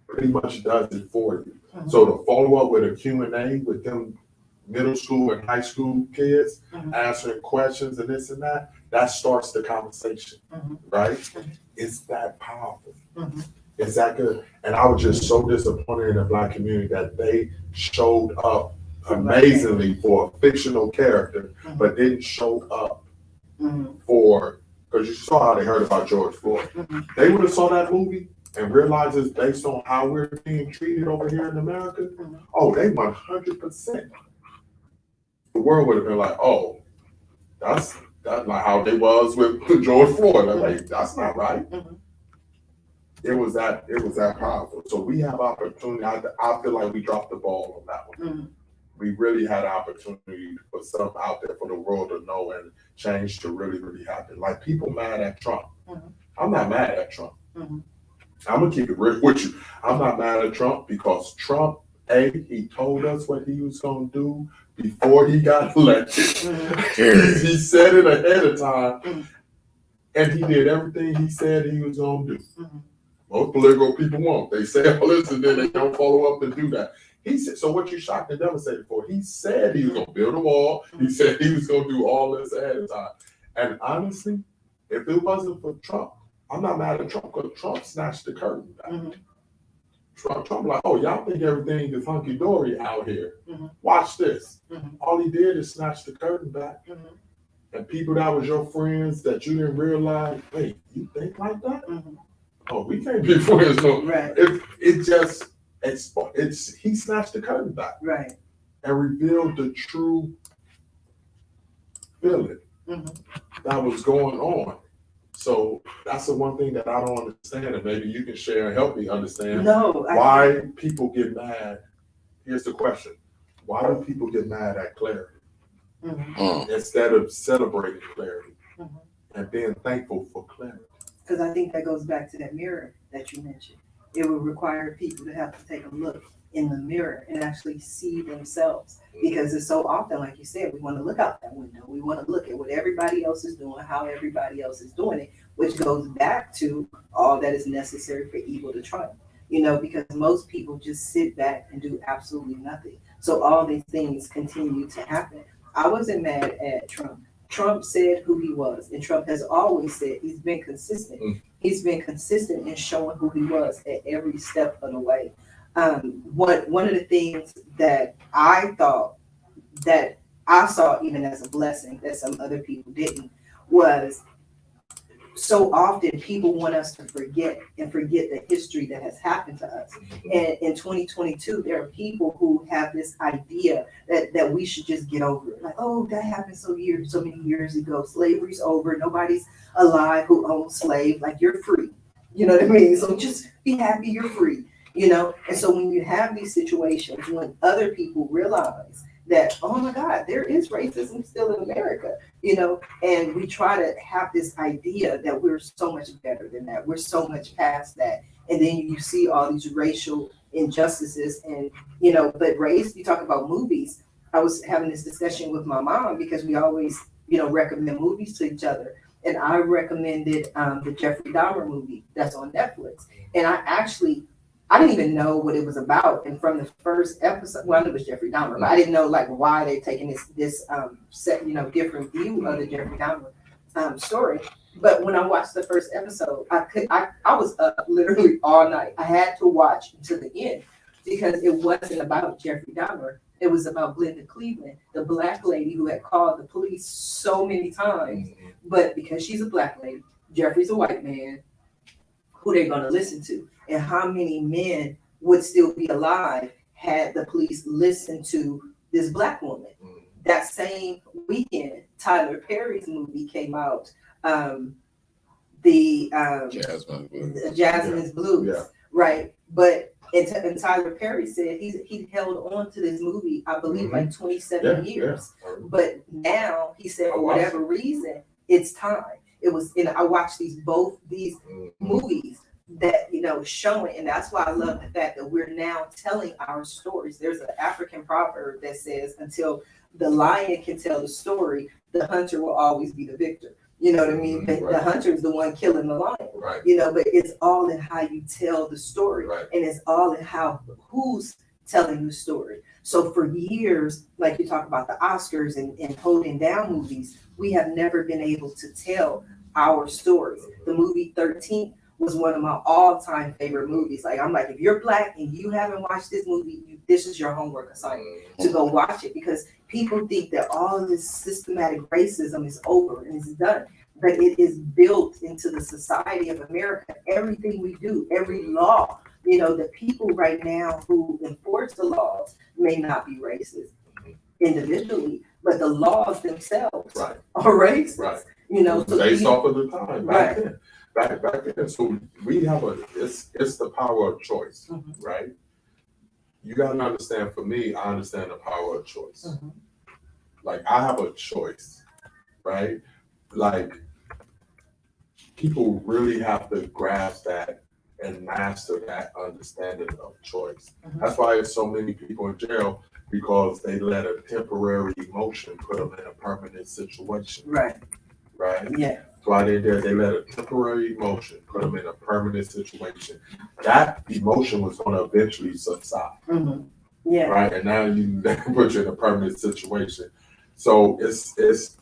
[SPEAKER 4] pretty much does it for you. So to follow up with a Q&A with them middle school and high school kids answering questions and this and that, that starts the conversation, right? It's that powerful. It's that good. And I was just so disappointed in the Black community that they showed up amazingly for a fictional character, but didn't show up for, because you saw how they heard about George Floyd. They would have saw that movie and realized it's based on how we're being treated over here in America. Oh, they 100%. The world would have been like, oh, that's like how they was with George Floyd. I'm like, that's not right. It was that powerful. So we have opportunity. I feel like we dropped the ball on that one. We really had an opportunity to put something out there for the world to know and change to really, really happen. Like people mad at Trump. I'm not mad at Trump. I'm gonna keep it real with you. I'm not mad at Trump because Trump, he told us what he was gonna do before he got elected. He said it ahead of time, and he did everything he said he was gonna do. Most political people won't. They say all this and then they don't follow up and do that. He said, so what you shocked and devastated for? He said he was gonna build a wall. He said he was gonna do all this ahead of time. And honestly, if it wasn't for Trump, I'm not mad at Trump because Trump snatched the curtain back. Trump like, oh, y'all think everything is hunky-dory out here. Watch this. All he did is snatch the curtain back. And people that was your friends that you didn't realize, wait, you think like that? Oh, we can't be friends. No.
[SPEAKER 1] Right.
[SPEAKER 4] He snatched the curtain back.
[SPEAKER 1] Right.
[SPEAKER 4] And revealed the true feeling that was going on. So that's the one thing that I don't understand, and maybe you can share and help me understand why people get mad. Here's the question. Why do people get mad at clarity instead of celebrating clarity and being thankful for clarity?
[SPEAKER 1] Because I think that goes back to that mirror that you mentioned. It would require people to have to take a look in the mirror and actually see themselves. Because it's so often, like you said, we want to look out that window. We want to look at what everybody else is doing, how everybody else is doing it, which goes back to all that is necessary for evil to triumph. Because most people just sit back and do absolutely nothing. So all these things continue to happen. I wasn't mad at Trump. Trump said who he was, and Trump has always said he's been consistent. He's been consistent in showing who he was at every step of the way. One of the things that I thought that I saw even as a blessing that some other people didn't was so often people want us to forget the history that has happened to us. And in 2022, there are people who have this idea that we should just get over it. Like, oh, that happened so many years ago. Slavery's over. Nobody's alive who owns slaves. Like, you're free. You know what I mean? So just be happy you're free. And so when you have these situations, when other people realize that, oh my God, there is racism still in America, and we try to have this idea that we're so much better than that. We're so much past that. And then you see all these racial injustices and, but race, you talk about movies. I was having this discussion with my mom because we always, recommend movies to each other. And I recommended the Jeffrey Dahmer movie that's on Netflix. And I didn't even know what it was about. And from the first episode, well, I knew it was Jeffrey Dahmer, but I didn't know why they're taking this set, different view of the Jeffrey Dahmer story. But when I watched the first episode, I was up literally all night. I had to watch until the end because it wasn't about Jeffrey Dahmer. It was about Glenda Cleveland, the black lady who had called the police so many times. But because she's a black lady, Jeffrey's a white man, who they're going to listen to. And how many men would still be alive had the police listened to this black woman? That same weekend, Tyler Perry's movie came out, Jasmine's Blues, right? But and Tyler Perry said he held on to this movie, I believe, like 27 years. But now he said for whatever reason, it's time. It was, I watched both these movies that, showing, and that's why I love the fact that we're now telling our stories. There's an African proverb that says, until the lion can tell the story, the hunter will always be the victor. You know what I mean? The hunter is the one killing the lion,
[SPEAKER 4] right.
[SPEAKER 1] But it's all in how you tell the story,
[SPEAKER 4] right.
[SPEAKER 1] And it's all in who's telling the story. So for years, like you talk about the Oscars and holding down movies, we have never been able to tell our stories. The movie 13 was one of my all-time favorite movies. I'm like, if you're black and you haven't watched this movie, this is your homework assignment to go watch it, because people think that all this systematic racism is over and is done. But it is built into the society of America. Everything we do, every law, the people right now who enforce the laws may not be racist individually, but the laws themselves are racist.
[SPEAKER 4] Right.
[SPEAKER 1] So
[SPEAKER 4] based off of the time back
[SPEAKER 1] right.
[SPEAKER 4] then. Back then. So we have it's the power of choice, right? You gotta understand, for me, I understand the power of choice. Like, I have a choice, right? Like, people really have to grasp that and master that understanding of choice. That's why there's so many people in jail, because they let a temporary emotion put them in a permanent situation.
[SPEAKER 1] Right. Yeah.
[SPEAKER 4] That's why they let a temporary emotion put them in a permanent situation. That emotion was going to eventually subside.
[SPEAKER 1] Yeah.
[SPEAKER 4] Right. And now you put you in a permanent situation. So it's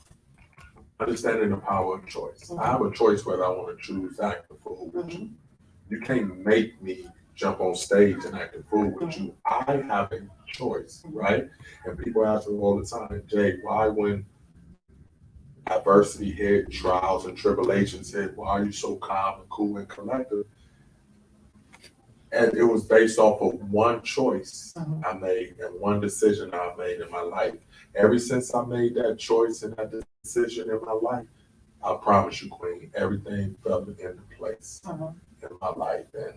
[SPEAKER 4] understanding the power of choice. I have a choice whether I want to choose to act the fool with you. You can't make me jump on stage and act a fool with you. I have a choice, right? And people ask me all the time, Jay, why when adversity hit, trials and tribulations hit, why are you so calm and cool and collective? And it was based off of one choice I made and one decision I made in my life. Ever since I made that choice and that decision in my life, I promise you, Queen, everything fell into place in my life. And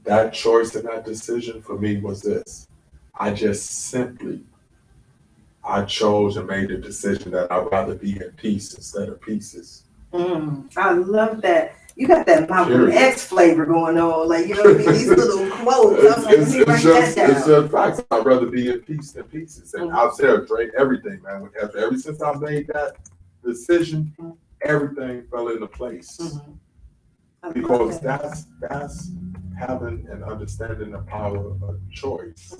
[SPEAKER 4] that choice and that decision for me was this. I chose and made the decision that I'd rather be in peace instead of pieces.
[SPEAKER 1] I love that. You got that Malcolm X flavor going on, like, you know what I mean? These little quotes.
[SPEAKER 4] It's just facts. I'd rather be in peace than pieces. And I've said, Dre, everything, man. Ever since I made that decision, everything fell into place. Because that's having and understanding the power of choice.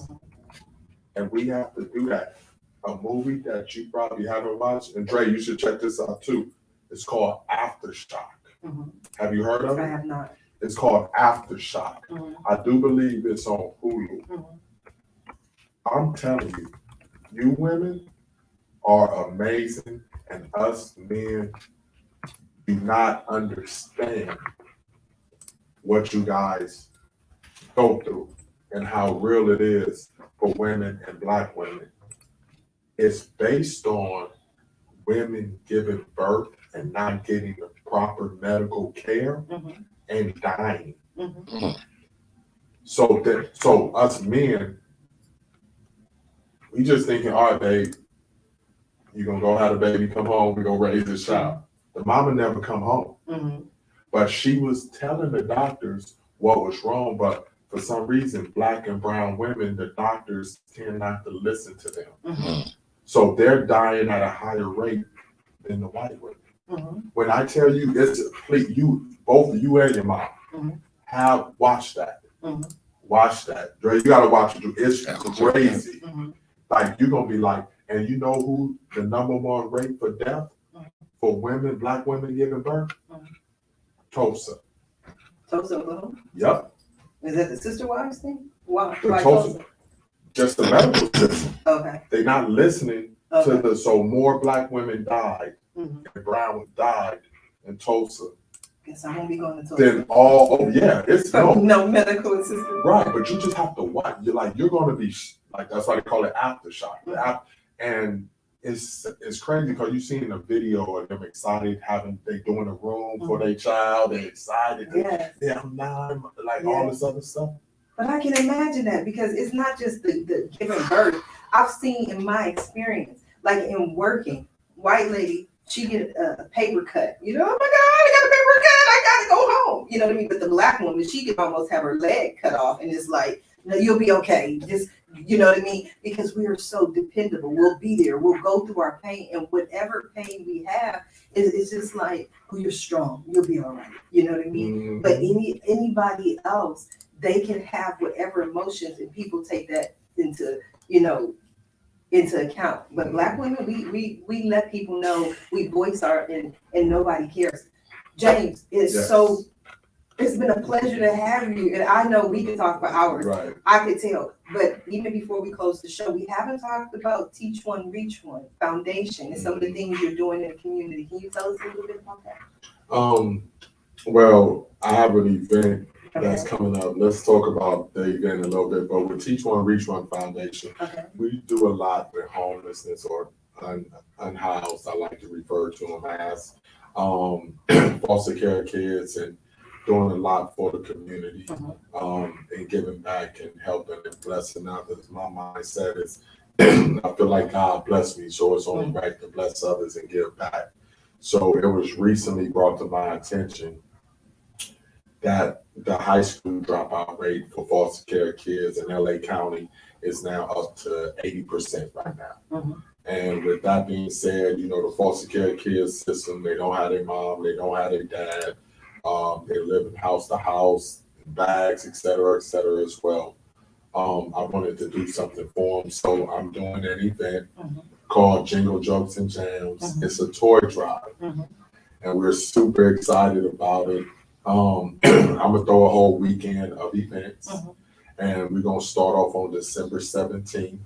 [SPEAKER 4] And we have to do that. A movie that you probably haven't watched, and Dre, you should check this out too. It's called Aftershock. Have you heard of it?
[SPEAKER 1] I have not.
[SPEAKER 4] It's called Aftershock. I do believe it's on Hulu. I'm telling you, you women are amazing, and us men do not understand what you guys go through and how real it is for women and Black women. It's based on women giving birth and not getting the proper medical care and dying. So us men, we just thinking, all right, babe, you're gonna go have a baby, come home, we're gonna raise this child. The mama never come home. But she was telling the doctors what was wrong, but for some reason, Black and brown women, the doctors tend not to listen to them. So they're dying at a higher rate than the white women. When I tell you, it's you, both you and your mom, have watched that. Watch that. Dre, you gotta watch it. It's crazy. Like, you're gonna be like, and you know who the #1 rate for death for women, Black women giving birth? Tulsa.
[SPEAKER 1] Tulsa, Oklahoma?
[SPEAKER 4] Yep.
[SPEAKER 1] Is that the sister wives thing? Why
[SPEAKER 4] Tulsa? Just the medical system.
[SPEAKER 1] Okay.
[SPEAKER 4] They're not listening to so more Black women died and brown died in Tulsa.
[SPEAKER 1] Guess I won't be going to Tulsa.
[SPEAKER 4] Then it's
[SPEAKER 1] no medical assistance.
[SPEAKER 4] Right, but you just have to watch. You're gonna be like, that's why they call it aftershock. And it's crazy because you seen a video of them excited they doing a room for their child. They're excited. Yeah, I'm 9, like all this other stuff.
[SPEAKER 1] But I can imagine that because it's not just the giving birth. I've seen in my experience, like in working, white lady, she get a paper cut. You know, oh my God, I got a paper cut. I gotta go home. You know what I mean? But the Black woman, she could almost have her leg cut off, and it's like, no, you'll be okay. Just, you know what I mean? Because we are so dependable. We'll be there. We'll go through our pain, and whatever pain we have, it's just like, oh, you're strong. You'll be all right. You know what I mean? But anybody else, they can have whatever emotions, and people take that into account. But Black women, we let people know, we voice our and nobody cares. James, it's been a pleasure to have you, and I know we could talk for hours.
[SPEAKER 4] Right.
[SPEAKER 1] I could tell, but even before we close the show, we haven't talked about Teach One, Reach One Foundation and some of the things you're doing in the community. Can you tell us a little bit about that?
[SPEAKER 4] Well, I have an event that's coming up. Let's talk about the event a little bit. But with Teach One, Reach One Foundation, we do a lot with homelessness or unhoused. I like to refer to them as foster care kids, and doing a lot for the community, and giving back and helping and blessing others. My mindset is, I feel like God blessed me, so it's only right to bless others and give back. So it was recently brought to my attention that the high school dropout rate for foster care kids in LA County is now up to 80% right now. And with that being said, the foster care kids system, they don't have their mom, they don't have their dad. They live in house to house, bags, et cetera, as well. I wanted to do something for them, so I'm doing an event called Jingle Jokes and Jams. It's a toy drive, and we're super excited about it. I'm gonna throw a whole weekend of events, and we're gonna start off on December 17th.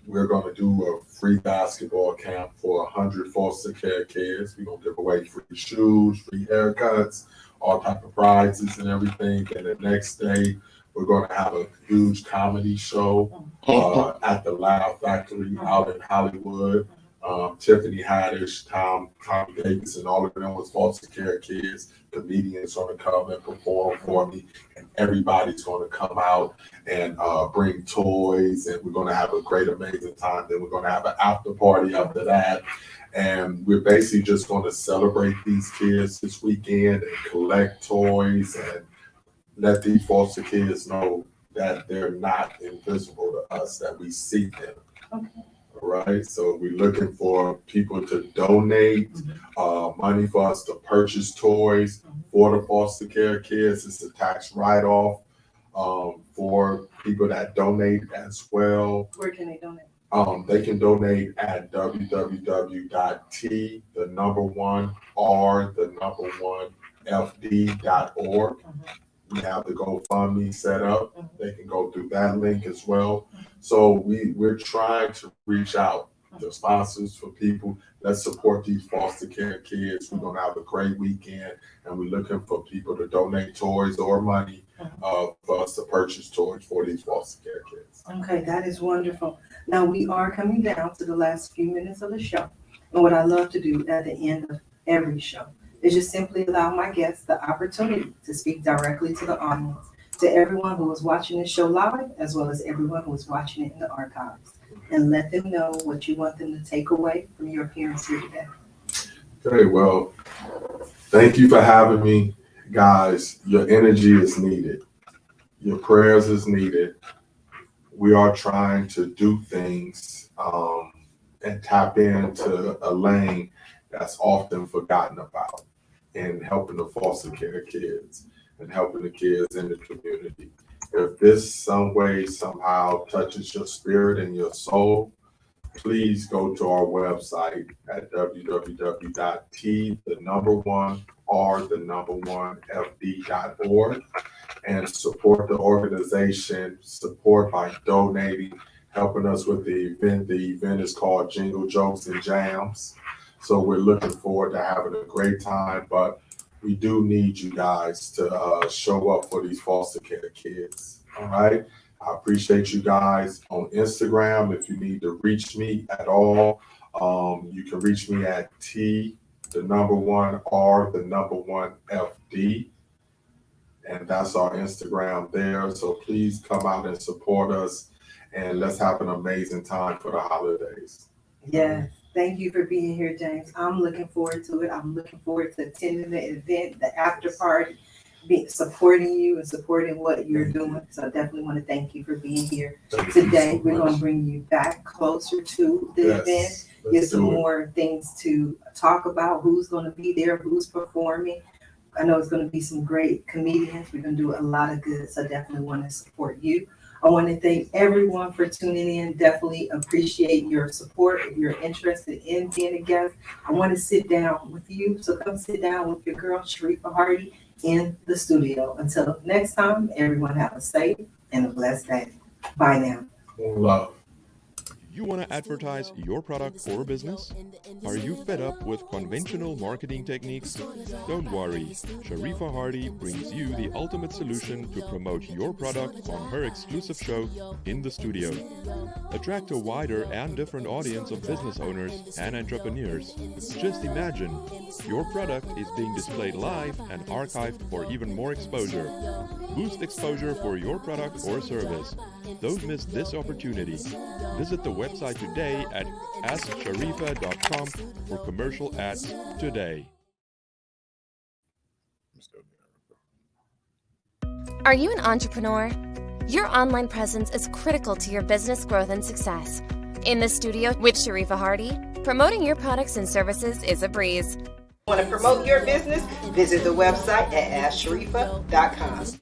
[SPEAKER 4] We're gonna do a free basketball camp for 100 foster care kids. We're gonna give away free shoes, free haircuts, all type of prizes and everything. And the next day, we're gonna have a huge comedy show at the Loud Factory out in Hollywood. Tiffany Haddish, Tommy Davis, and all of them was foster care kids. Comedians going to come and perform for me, and everybody's going to come out and bring toys, and we're going to have a great, amazing time. Then we're going to have an after party after that, and we're basically just going to celebrate these kids this weekend and collect toys and let these foster kids know that they're not invisible to us, that we see them.
[SPEAKER 1] Okay.
[SPEAKER 4] Right, so we're looking for people to donate money for us to purchase toys for the foster care kids. It's a tax write-off for people that donate as well.
[SPEAKER 1] Where can they donate?
[SPEAKER 4] They can donate at www.t1fd.org. We have the GoFundMe set up. They can go through that link as well. So we're trying to reach out to sponsors, for people. Let's support these foster care kids. We're going to have a great weekend, and we're looking for people to donate toys or money for us to purchase toys for these foster care kids.
[SPEAKER 1] Okay, that is wonderful. Now we are coming down to the last few minutes of the show. And what I love to do at the end of every show is just simply allow my guests the opportunity to speak directly to the audience, to everyone who is watching this show live, as well as everyone who is watching it in the archives, and let them know what you want them to take away from your appearance here today.
[SPEAKER 4] Okay, well, thank you for having me, guys. Your energy is needed. Your prayers is needed. We are trying to do things and tap into a lane that's often forgotten about, in helping the foster care kids and helping the kids in the community. If this some way, somehow touches your spirit and your soul, please go to our website at www.t1fd.org and support the organization, support by donating, helping us with the event. The event is called Jingle Jokes and Jams. So we're looking forward to having a great time, but we do need you guys to show up for these foster care kids. All right. I appreciate you guys. On Instagram, if you need to reach me at all, you can reach me at T1R1FD. And that's our Instagram there. So please come out and support us, and let's have an amazing time for the holidays.
[SPEAKER 1] Yes. Thank you for being here, James. I'm looking forward to it. I'm looking forward to attending the event, the after party, supporting you and supporting what you're doing. So I definitely want to thank you for being here today. We're going to bring you back closer to the event, get some more things to talk about, who's going to be there, who's performing. I know it's going to be some great comedians. We're going to do a lot of good. So I definitely want to support you. I want to thank everyone for tuning in. Definitely appreciate your support. If you're interested in being a guest, I want to sit down with you. So come sit down with your girl, Sharifah Hardie, in the studio. Until next time, everyone have a safe and a blessed day. Bye now.
[SPEAKER 4] Love.
[SPEAKER 3] You want to advertise your product or business? Are you fed up with conventional marketing techniques? Don't worry, Sharifah Hardie brings you the ultimate solution to promote your product on her exclusive show, In the Studio. Attract a wider and different audience of business owners and entrepreneurs. Just imagine, your product is being displayed live and archived for even more exposure. Boost exposure for your product or service. Don't miss this opportunity. Visit the website today at AskSharifah.com for commercial ads today.
[SPEAKER 2] Are you an entrepreneur? Your online presence is critical to your business growth and success. In the studio with Sharifah Hardie, promoting your products and services is a breeze.
[SPEAKER 1] Want to promote your business? Visit the website at AskSharifah.com.